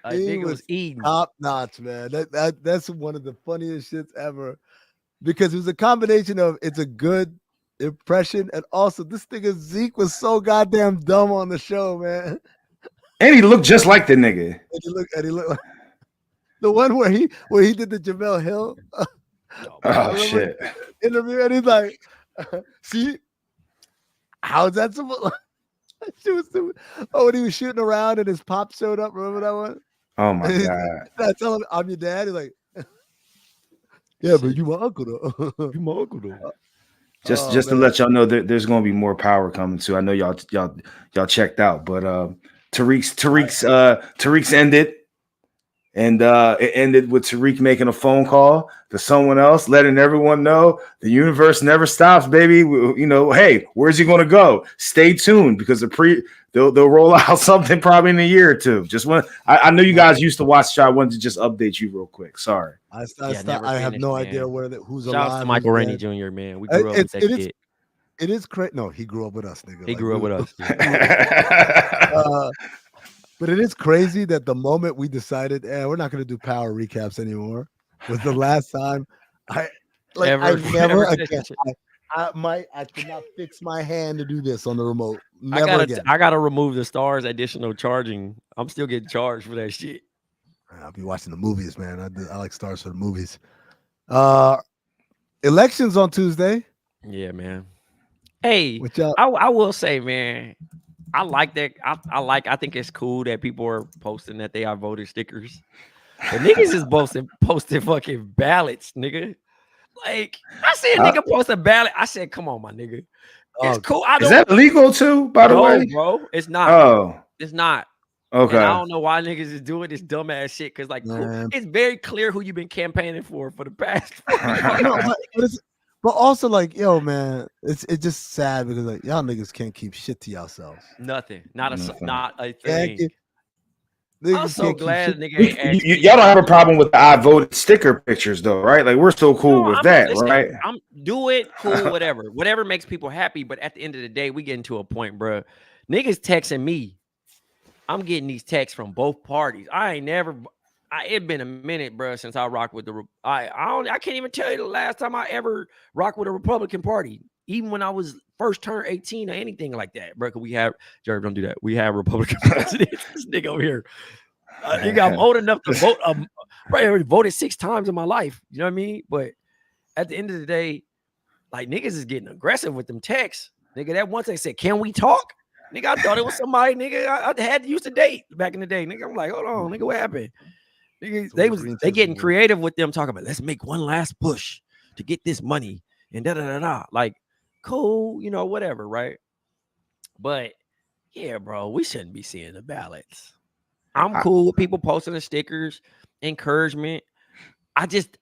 I think it was eating top notch, man. That's one of the funniest shits ever. Because it was a combination of it's a good impression and also this nigga Zeke was so goddamn dumb on the show, man. And he looked just like the nigga. And he looked like the one where he did the Jamel Hill. Shit. Interview and he's like, see, how's that so? She was stupid. Oh, when he was shooting around and his pop showed up. Remember that one? Oh my god! I tell him I'm your dad. He's like, yeah, but you my uncle though. You my uncle though. Just to let y'all know that there's gonna be more power coming too. I know y'all checked out, but Tariq's ended. And it ended with Tariq making a phone call to someone else, letting everyone know the universe never stops, baby. You know, hey, where's he going to go? Stay tuned because they'll roll out something probably in a year or two. I know you guys used to watch. So I wanted to just update you real quick. Sorry, I have no idea who's Shout alive. Out to Michael Rainey Jr. Man, we grew up with that kid. It is crazy. No, he grew up with us, nigga. He grew up with us. But it is crazy that the moment we decided, we're not going to do power recaps anymore, was the last time I could not fix my hand to do this on the remote. I gotta remove the Stars additional charging. I'm still getting charged for that shit. I'll be watching the movies, man. I like Stars for the movies. Elections on Tuesday. Yeah, man. Hey, I will say, man. I like that. I think it's cool that people are posting that they are voter stickers. The niggas is posting fucking ballots, nigga. Like I see a nigga post a ballot. I said, come on, my nigga. It's cool. I don't. Is that illegal too? By the way, bro, it's not. Oh, It's not. okay. And I don't know why niggas is doing this dumbass shit. Cause like, Man. it's very clear who you've been campaigning for the past. But also, like, yo, man, it's just sad because like y'all niggas can't keep shit to yourselves. Nothing. Not a Can't thing. keep- I'm niggas so can't keep glad shit- nigga ain't asked me. Y'all don't have a problem with the I voted sticker pictures though, right? Like we're so cool with that, listen, right? I'm do it, cool, whatever makes people happy. But at the end of the day, we getting to a point, bro. Niggas texting me. I'm getting these texts from both parties. It been a minute, bro, since I rocked with the. I can't even tell you the last time I ever rocked with a Republican Party. Even when I was first turned 18 or anything like that, bro. We have Jerv, don't do that. We have Republican presidents. This nigga over here. Nigga, I'm old enough to vote. I already voted 6 times in my life. You know what I mean? But at the end of the day, like niggas is getting aggressive with them texts. Nigga, that once they said, "Can we talk?" Nigga, I thought it was somebody. Nigga, I had used to date back in the day. Nigga, I'm like, hold on, nigga, what happened? Nigga, they getting creative with them talking about let's make one last push to get this money and da da da da. Like, cool, you know, whatever, right? But yeah, bro, we shouldn't be seeing the ballots. I'm cool with people posting the stickers, encouragement. I just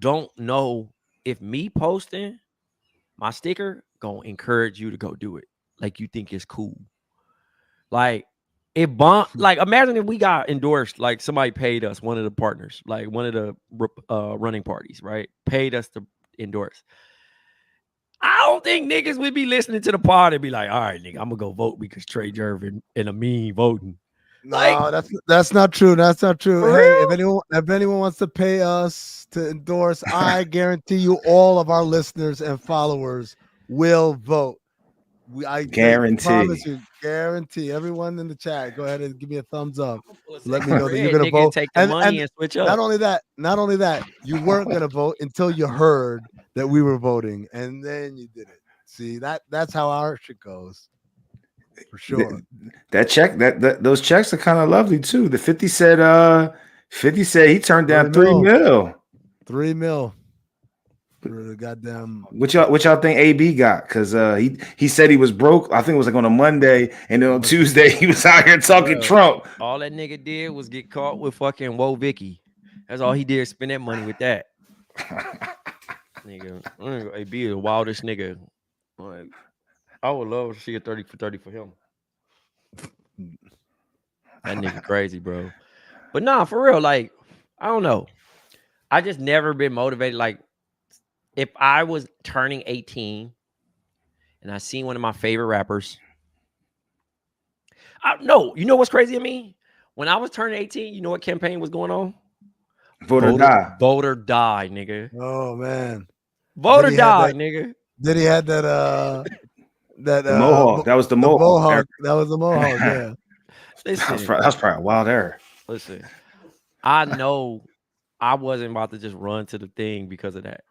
don't know if me posting my sticker gonna encourage you to go do it. Like you think it's cool. Like if BOMM, like imagine if we got endorsed, like somebody paid us, one of the partners, like one of the running parties, right? Paid us to endorse. I don't think niggas would be listening to the pod and be like, all right, nigga, I'm gonna go vote because Trey Jerv and Amin voting. No, Like, that's not true. That's not true. For Hey, real? if anyone wants to pay us to endorse, I guarantee you all of our listeners and followers will vote. I promise you, guarantee. Everyone in the chat, go ahead and give me a thumbs up. Let me know that you're gonna vote. Take the money and switch up. Not only that, you weren't gonna vote until you heard that we were voting, and then you did it. See, that's how our shit goes. For sure. That check, those checks are kind of lovely too. The 50 said he turned down 3 mil. 3 mil. For the goddamn. What y'all think AB got? Because he said he was broke. I think it was like on a Monday, and then on Tuesday he was out here talking Trump. All that nigga did was get caught with fucking Woe Vicky. That's all he did. Spend that money with that. Nigga, AB is the wildest nigga. Like, I would love to see a 30 for 30 for him. That nigga crazy, bro. But nah, for real, like, I don't know. I just never been motivated. Like, if I was turning 18 and I seen one of my favorite rappers, you know what's crazy to me? When I was turning 18, you know what campaign was going on? Vote or die. Vote or die, nigga. Oh man. Vote or die, nigga. Then he had that the Mohawk. That was the Mohawk. That was the Mohawk, yeah. Listen, that's probably a wild error. Listen, I know I wasn't about to just run to the thing because of that.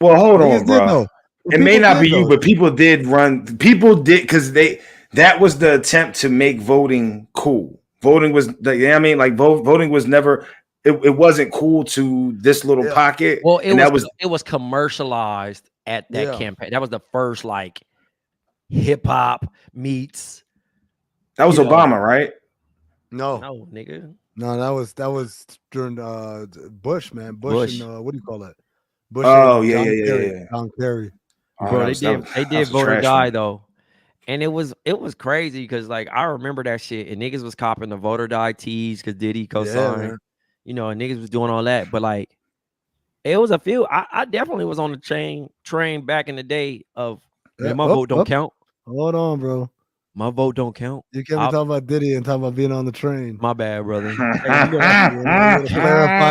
Well, hold on, bro. It may not be you, but people did run. People did because that was the attempt to make voting cool. Voting was, I mean, like voting was never. It wasn't cool to this little pocket. Well, it was commercialized at that campaign. That was the first like hip hop meets. That was Obama, right? No, nigga. No, that was during Bush, man. Bush. And what do you call it? Bush. Oh yeah. John Kerry. Bro, they did vote or die though. And it was crazy because like I remember that shit and niggas was copping the vote or die tees because Diddy co-signed. You know, and niggas was doing all that. But like it was a few. I definitely was on the train back in the day of my vote don't count. Hold on, bro. My vote don't count. You can't be talking about Diddy and talking about being on the train. My bad, brother. Clarify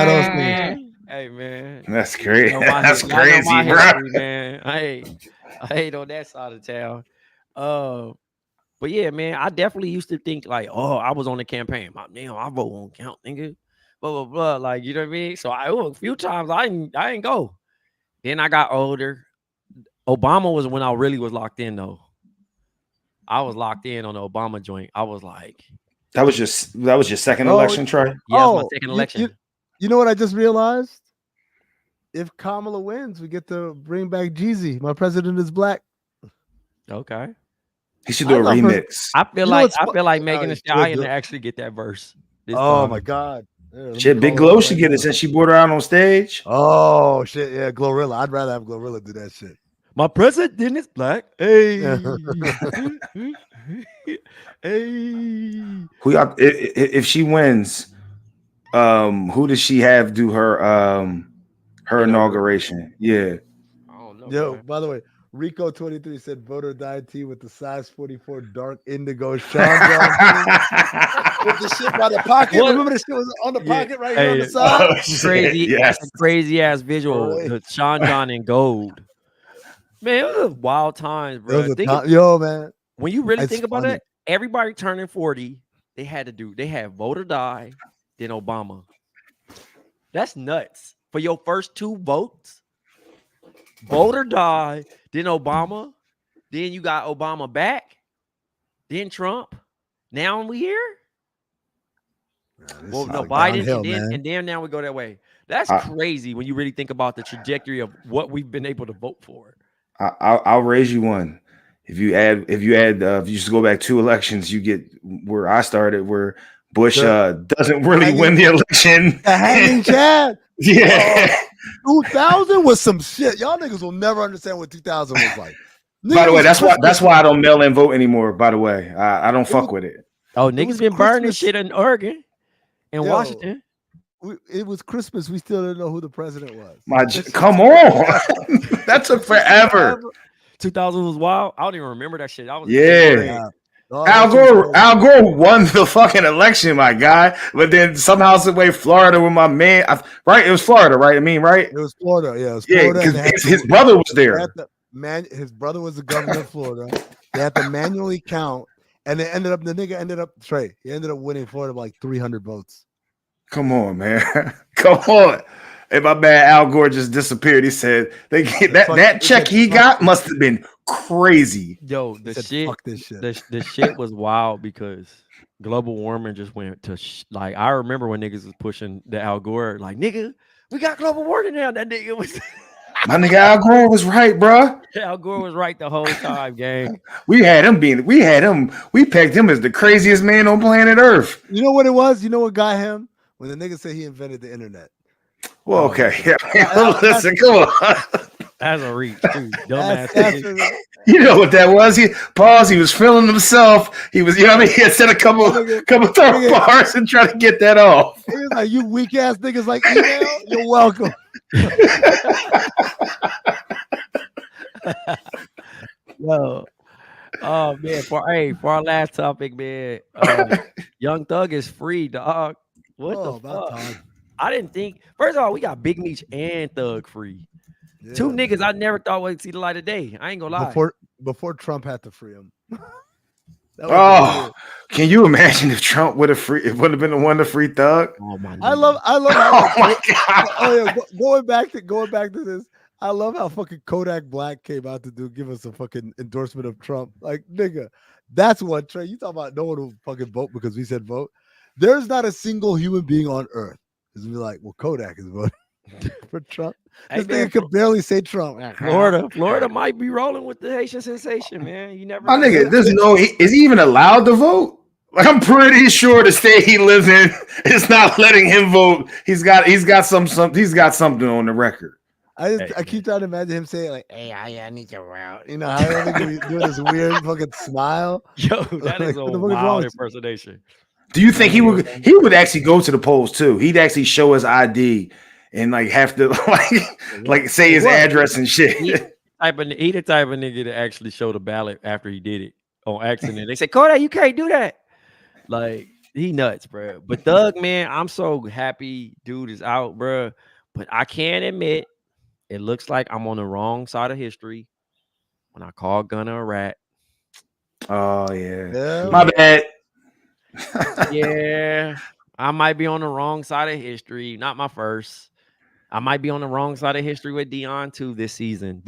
those things. Hey man, that's great. That's crazy, bro. Man, I hate on that side of town. But yeah, man, I definitely used to think like, oh, I was on the campaign. My vote won't count, nigga. Blah blah blah. Like, you know what I mean? So a few times I didn't go. Then I got older. Obama was when I really was locked in though. I was locked in on the Obama joint. I was like, that was your second election, Trey? Yeah, my second election. You know what I just realized? if Kamala wins, we get to bring back Jeezy. My president is black. Okay. He should do I a love her. remix. I feel You know like what's Megan Thee he should Stallion do to it. actually get that verse. This Oh time. my God. Yeah, let me Shit, Big call her Glow up should right get now. it since she brought her out on stage. Oh shit, yeah, Glorilla. I'd rather have Glorilla do that shit. My president is black. Hey. Hey. Who y'all, if she wins, who does she have do her inauguration? Yeah. I don't know. Yo, Bro. by the way, Rico23 said vote or die tee with the size 44 dark indigo Sean John with the shit by the pocket. What? Remember the shit was on the Yeah. pocket right here on the Hey, side? Oh, shit, Crazy, yes. that's a crazy ass visual. Right. The Sean John in gold. Man, it was wild times, It bro. was a time, yo, man. When you really It's think about funny. it, everybody turning 40, they had vote or die, then Obama. That's nuts. For your first 2 votes, vote or die, then Obama, then you got Obama back, then Trump. Now we here? Man, this Well, is no, like Biden, downhill, and then now we go that way. That's crazy when you really think about the trajectory of what we've been able to vote for. I'll raise you one. If you just go back 2 elections, you get where I started, where Bush doesn't really win the election. The hanging Chad. Yeah. 2000 was some shit. Y'all niggas will never understand what 2000 was like. By the way, Niggas that's why I don't mail in vote anymore. By the way, I don't fuck with it. Oh, It niggas was been burning Christmas. shit in Oregon and Yo, Washington. It was Christmas. We still didn't know who the president was. Come on. That took forever. 2000 was wild. I don't even remember that shit. I was Yeah. Oh, Al that shit was Gore won the fucking election, my guy. But then somehow some way Florida with my man, right? It was Florida, right? I mean, right? It was Florida. Yeah, it was Yeah, Florida. and they had because to- his brother was they there. had to his brother was the governor of Florida. They had to manually count, and the nigga ended up He ended up winning Florida by like 300 votes. Come on, man. Come on. And my man Al Gore just disappeared. He said that check he got must have been crazy. Yo, He said, fuck this shit. the shit was wild because global warming just went to like I remember when niggas was pushing the Al Gore like nigga, we got global warming now. That nigga was My nigga Al Gore was right, bro. Al Gore was right the whole time, gang. We pegged him as the craziest man on planet Earth. You know what it was? You know what got him? When the nigga said he invented the internet. Well, okay. Yeah. Listen, come on. That's a reach, too. Dumbass. That's You know what that was? He was feeling himself. He was, you know what I mean? He had said a couple third bars and try to get that off. He was like, you weak ass niggas like email? You're welcome. Yo. Oh man, for our last topic, man. Young Thug is free, dog. What the about fuck? time. I didn't think. First of all, we got Big Meech and Thug free. Yeah, Two man. niggas I never thought would see the light of day. I ain't gonna lie. Before Trump had to free him. Oh, can you imagine if Trump would have been the one to free Thug? Oh my! I love. Oh my god! Oh yeah, going back to this. I love how fucking Kodak Black came out to give us a fucking endorsement of Trump. Like, nigga, that's what Trey. You talk about no one will fucking vote because we said vote. There's not a single human being on earth who's be like, well, Kodak is voting for Trump. This nigga could barely say Trump. Florida might be rolling with the Haitian sensation, man. You never. My know. nigga, is he even allowed to vote? Like, I'm pretty sure the state he lives in is not letting him vote. He's got something on the record. I keep trying to imagine him saying like, "Hey, I need your route." You know how he's doing this weird fucking smile. Yo, that is a wild impersonation. Do you think he would actually go to the polls too? He'd actually show his ID and like have to like say his address and shit. He the type of nigga to actually show the ballot after he did it on accident. They say, Kodak, you can't do that. Like, he nuts, bro. But Thug, man, I'm so happy dude is out, bro. But I can't admit it looks like I'm on the wrong side of history when I call Gunna a rat. Oh yeah. My bad. Yeah, I might be on the wrong side of history. Not my first. I might be on the wrong side of history with Dion too this season.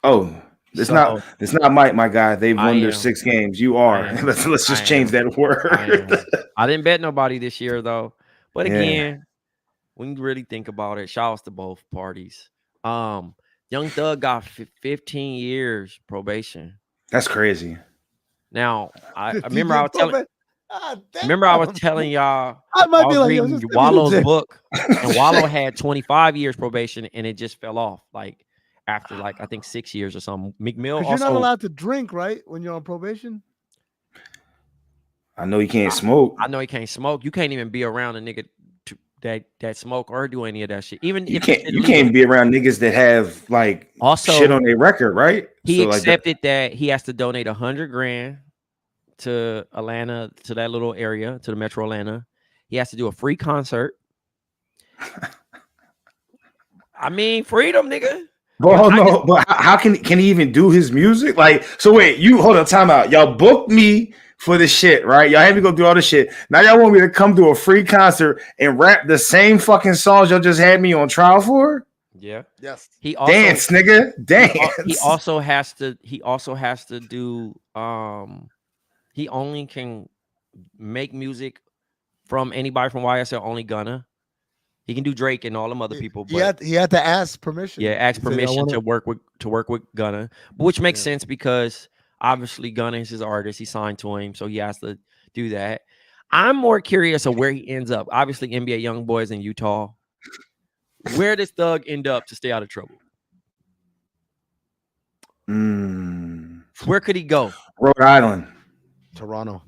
Oh, it's not Mike, my guy. They've won their 6 games. You are. Let's just change that word. I didn't bet nobody this year though. But again, when you really think about it, shouts to both parties. Young Thug got 15 years probation. That's crazy. Now, I 15 remember I years was telling probation. Ah, remember I was damn. telling y'all I might I be was like, yo, reading just give me the Wallow's dick. book, and Wallow had 25 years probation, and it just fell off like after like I think 6 years or something. McMill Because you're not also allowed to drink, right? When you're on probation. I know you can't smoke. I know he can't smoke. You can't even be around a nigga that smoke or do any of that shit. Even You if the can't shit you illegal. can't be around niggas that have like Also, shit on their record, right? he So like that, accepted that he has to donate 100 grand to Atlanta, to that little area, to the Metro Atlanta. He has to do a free concert. I mean, freedom, nigga. Bro, no, but how can he even do his music? Like, so wait, you hold on, time out. Y'all booked me for the shit, right? Y'all had me go do all the shit. Now y'all want me to come to a free concert and rap the same fucking songs y'all just had me on trial for? Yeah. Yes. He also Dance, nigga. Dance. he also has to do he only can make music from anybody from YSL, only Gunna. He can do Drake and all them other people, but He had to ask permission. yeah, ask He said, "I permission wanna-" to work with Gunna, which makes Yeah. sense because obviously Gunna is his artist. He signed to him, so he has to do that. I'm more curious of where he ends up. Obviously, NBA young boys in Utah. Where does Thug end up to stay out of trouble? Where could he go? Rhode Island. Toronto.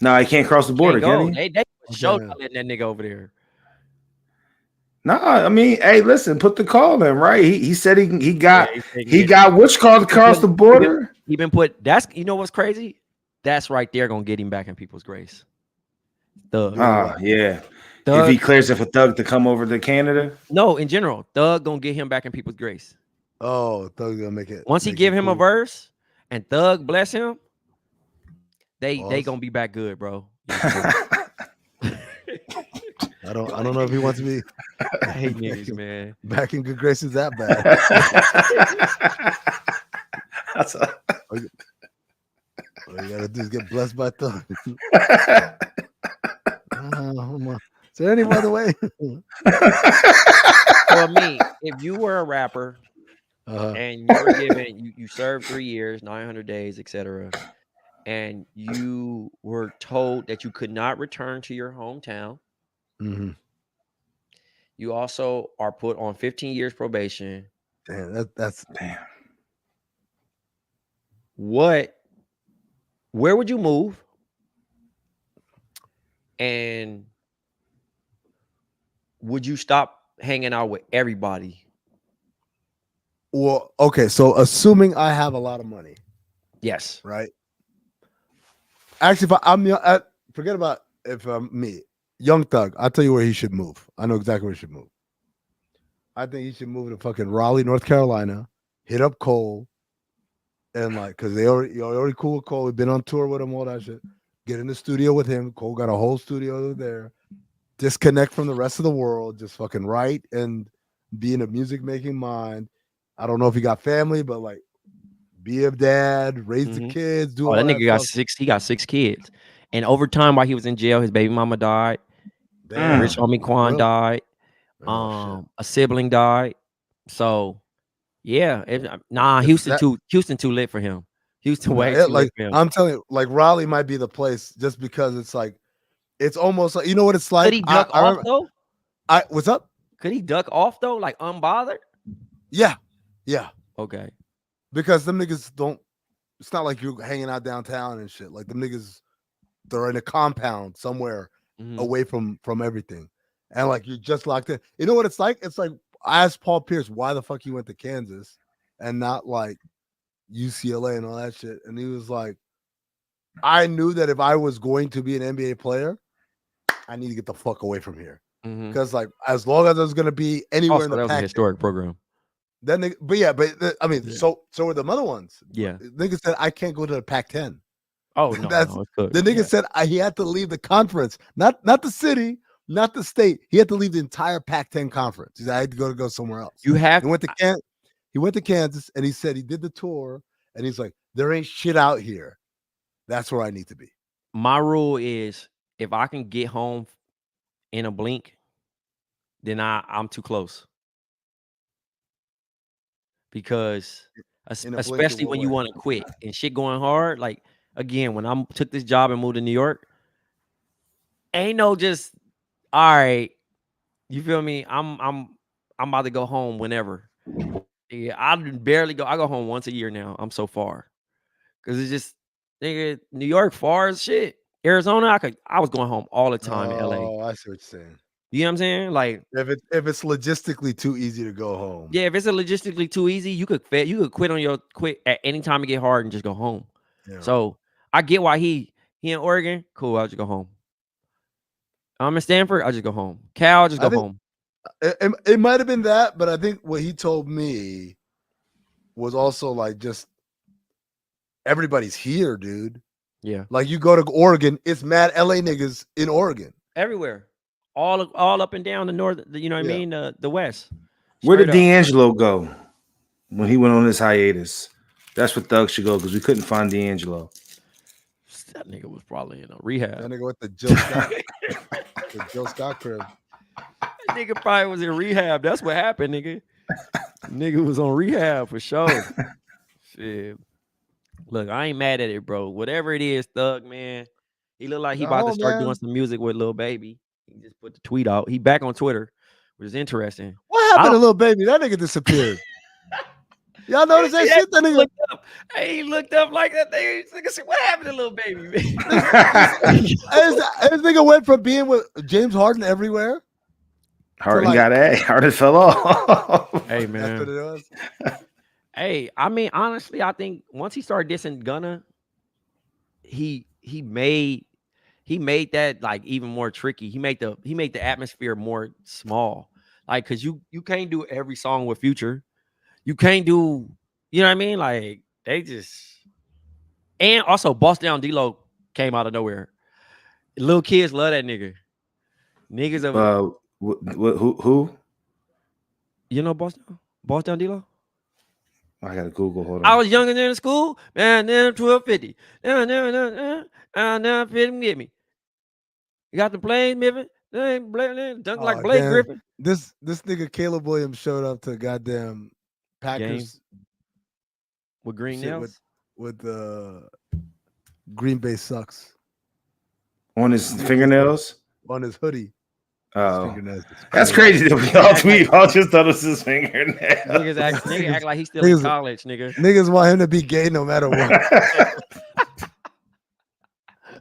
No, he can't cross the border, Can't go. can he? They showed Yeah. not letting that nigga over there. Nah, I mean, hey, listen, put the call in, right? He said he got he which call to cross the border? He been put. That's, you know what's crazy? That's right there gonna get him back in people's grace. Thug. Yeah. Thug, If he clears it for Thug to come over to Canada. no, in general, Thug gonna get him back in people's grace. Oh, Thug's gonna make it. Once he give him a verse and Thug bless him, they gonna be back good, bro. I don't know if he wants to be. I hate niggas, man. Back in good graces that bad. All you gotta do is get blessed by Thug. Is there any other way? For me, if you were a rapper and you were given, you served 3 years, 900 days, etc., and you were told that you could not return to your hometown, you also are put on 15 years probation. Damn, that's damn. Where would you move? And would you stop hanging out with everybody? Well, okay, so assuming I have a lot of money. Yes. Right. Actually, if I'm forget about if I'm me, Young Thug, I'll tell you where he should move. I know exactly where he should move. I think he should move to fucking Raleigh, North Carolina, hit up Cole, and like, because you're already cool with Cole. We've been on tour with him, all that shit. Get in the studio with him. Cole got a whole studio there. Disconnect from the rest of the world. Just fucking write and be in a music making mind. I don't know if he got family, but like, be a dad, raise the kids, do all that that nigga stuff. he got 6 kids. And over time, while he was in jail, his baby mama died. Rich homie Quan died. A sibling died. So yeah, Houston too lit for him. Houston way too lit for him. I'm telling you, like Raleigh might be the place just because it's like, it's almost like, you know what it's like. Could he duck off though? What's up? Could he duck off though, like unbothered? Yeah. Okay. Because them niggas don't. It's not like you're hanging out downtown and shit. Like the niggas, they're in a compound somewhere away from everything, and like you're just locked in. You know what it's like? It's like I asked Paul Pierce why the fuck he went to Kansas and not like UCLA and all that shit, and he was like, I knew that if I was going to be an NBA player, I need to get the fuck away from here because like as long as I was gonna be anywhere in the that was a historic program. Then, I mean, so were the other ones. Yeah, nigga said I can't go to the Pac-10. Oh no, the nigga said he had to leave the conference, not the city, not the state. He had to leave the entire Pac-10 conference. He said I had to go somewhere else. He went to Kansas, and he said he did the tour, and he's like, there ain't shit out here. That's where I need to be. My rule is if I can get home in a blink, then I'm too close. Because In a blink, it especially will when you win. want to quit and shit going hard. Like again, when I took this job and moved to New York, ain't no just all right. You feel me? I'm about to go home whenever. Yeah, I barely go. I go home once a year now. I'm so far because it's just nigga New York far as shit. Arizona, I was going home all the time in LA. Oh, I see what you're saying. You know what I'm saying? Like If it's logistically too easy to go home. yeah, if it's a logistically too easy, you could quit at any time it get hard and just go home. Yeah. So I get why he in Oregon. Cool, I'll just go home. I'm in Stanford. I'll just go home. Cal, I'll just go home. It might have been that, but I think what he told me was also like just everybody's here, dude. Yeah, like you go to Oregon, it's mad LA niggas in Oregon everywhere, all up and down the north. You know what I mean? The west. Where did Straight up. D'Angelo go when he went on his hiatus? That's where Thug should go because we couldn't find D'Angelo. That nigga was probably in a rehab. That nigga with the Jill Scott, the Jill Scott crib. That nigga probably was in rehab. That's what happened, nigga. Nigga was on rehab for sure. Shit. Look, I ain't mad at it, bro. Whatever it is, Thug, man. He look like he about to start doing some music with Lil Baby. He just put the tweet out. He back on Twitter, which is interesting. What happened to Lil Baby? That nigga disappeared. Y'all notice that shit? That nigga looked up. Hey, he looked up like that. Nigga said, "What happened to Lil Baby?" Man? this nigga went from being with James Harden everywhere. Harden got A. Harden fell off. Hey, man. That's what it was. Hey, I mean, honestly, I think once he started dissing Gunna, he made that like even more tricky. He made the atmosphere more small. Like, cause you can't do every song with Future. You can't do, you know what I mean? Like they just, and also Boss Down D-Lo came out of nowhere. Little kids love that nigga. Niggas of who? You know Boss Down D-Lo? I gotta Google. Hold on. I was younger than school, man. Then 1250. Now fit him get me. You got the plane, Miffin. Dunk like Blake Griffin. This nigga Caleb Williams showed up to goddamn Packers with green nails with Green Bay sucks on his fingernails, on his hoodie. Oh, that's crazy that we all just thought it was his fingernails. Niggas act like he's still in college, nigga. Niggas want him to be gay no matter what.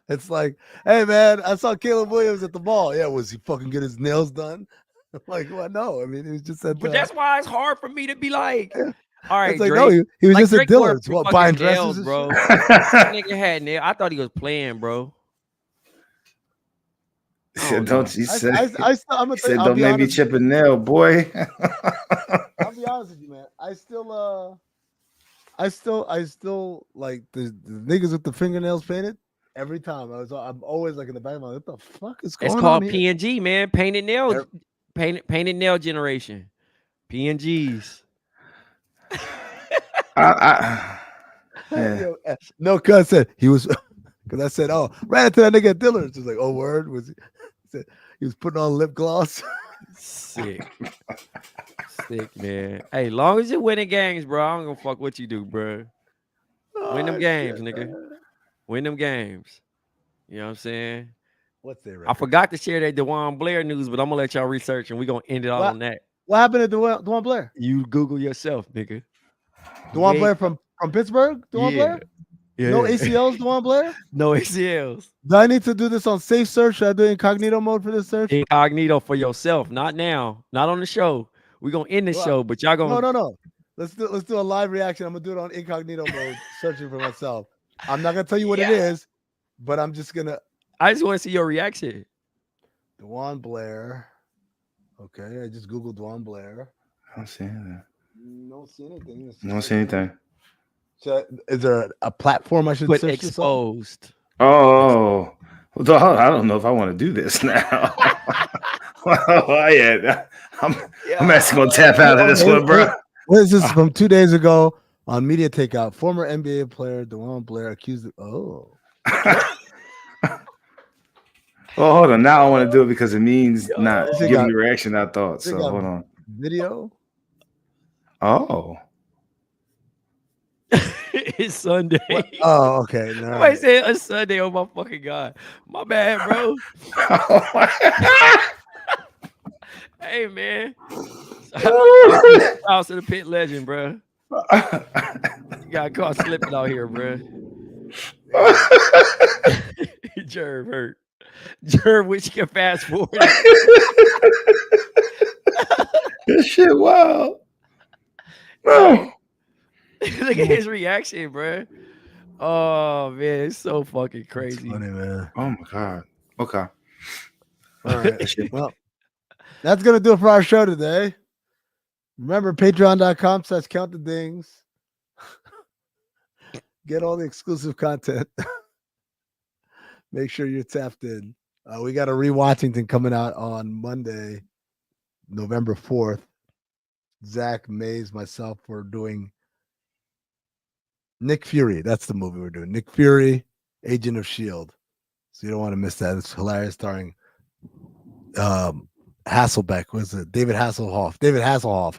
It's like, hey man, I saw Caleb Williams at the mall. Yeah, was he fucking get his nails done? Like, well, no. I mean, it was just at. But that's why it's hard for me to be like, all right, it's like, Drake. no, he was like, just Drake at Dillard's, buying dresses, nails, bro. That nigga had nails. I thought he was playing, bro. Don't you say? I'm gonna said, don't make me chip a nail, boy. I'll be honest with you, man. I still like the niggas with the fingernails painted. Every time I'm always like in the back of my mind, what the fuck is going on? It's called here? PNG, man. Painted nail, painted nail generation. PNGs. Yeah. No, cuz said he was because I said, oh, ran into that nigga at Dillard's. He's like, oh, word was he? Said he was putting on lip gloss. Sick, man. Hey, long as you're winning games, bro, I don't give a fuck what you do, bro. Win them games, nigga. Man. Win them games. You know what I'm saying? What's their record? I forgot to share that Dwyane Blair news, but I'm gonna let y'all research and we're gonna end it all on that. What happened to Dwyane Blair? You Google yourself, nigga. Dwyane Blair from Pittsburgh? Dwyane Blair? Yeah. No ACLs, Dwyane Blair? No ACLs. Do I need to do this on safe search? Should I do incognito mode for this search? Incognito for yourself, not now, not on the show. We're gonna end the show, but y'all gonna No. Let's do a live reaction. I'm gonna do it on incognito mode, searching for myself. I'm not gonna tell you what it is, but I'm just gonna. I just want to see your reaction. Dwyane Blair. Okay, I just googled Dwyane Blair. I don't see anything. Don't see anything. Don't see anything. Is there a platform I should put search exposed? Oh, well, I don't know if I want to do this now. I'm actually gonna tap out of this one, bro. What is this from 2 days ago on Media Takeout? Former NBA player Dwyane Blair accused of Well, hold on. Now I want to do it because it means not This thing giving got- the reaction I thought. this thing So got hold on. Video. Oh. It's Sunday. What? Oh, okay. All Somebody right. said it's Sunday. Oh my fucking god. My bad, bro. Hey man. Shout out to the pit legend, bro. You got caught slipping out here, bro. Jerv hurt. Jerv, which you can fast forward. This shit wild. No. Look at his reaction, bro. Oh man, it's so fucking crazy. Funny, man. Oh my god. Okay. All right. Well, that's gonna do it for our show today. Remember, patreon.com/count the dings. Get all the exclusive content. Make sure you're tapped in. We got a rewatchington coming out on Monday, November 4th. Zach, Mays, myself, we're doing Nick Fury. That's the movie we're doing. Nick Fury, Agent of S.H.I.E.L.D. So you don't want to miss that. It's hilarious, starring Hasselbeck. Was it David Hasselhoff? David Hasselhoff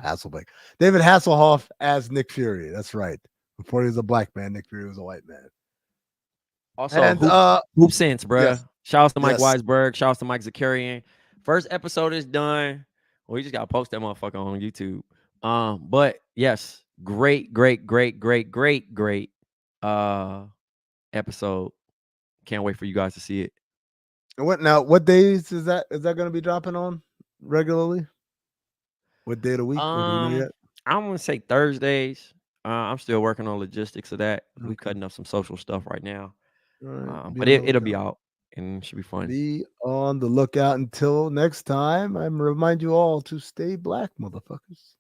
as Nick Fury. That's right. Before he was a black man, Nick Fury was a white man. Also, And Hoop Sense, bro. yes. Shout out to Mike Yes. Weisberg. Shout out to Mike Zakarian. First episode is done. Well, we just gotta post that motherfucker on YouTube. But yes, great episode. Can't wait for you guys to see it. And what days is that? Is that going to be dropping on regularly? What day of the week? Do we know yet? I'm gonna say Thursdays. I'm still working on logistics of that. We Okay. cutting up some social stuff right now. All right, But be on the it'll be lookout. out and it should be fun. Be on the lookout until next time. I remind you all to stay black, motherfuckers.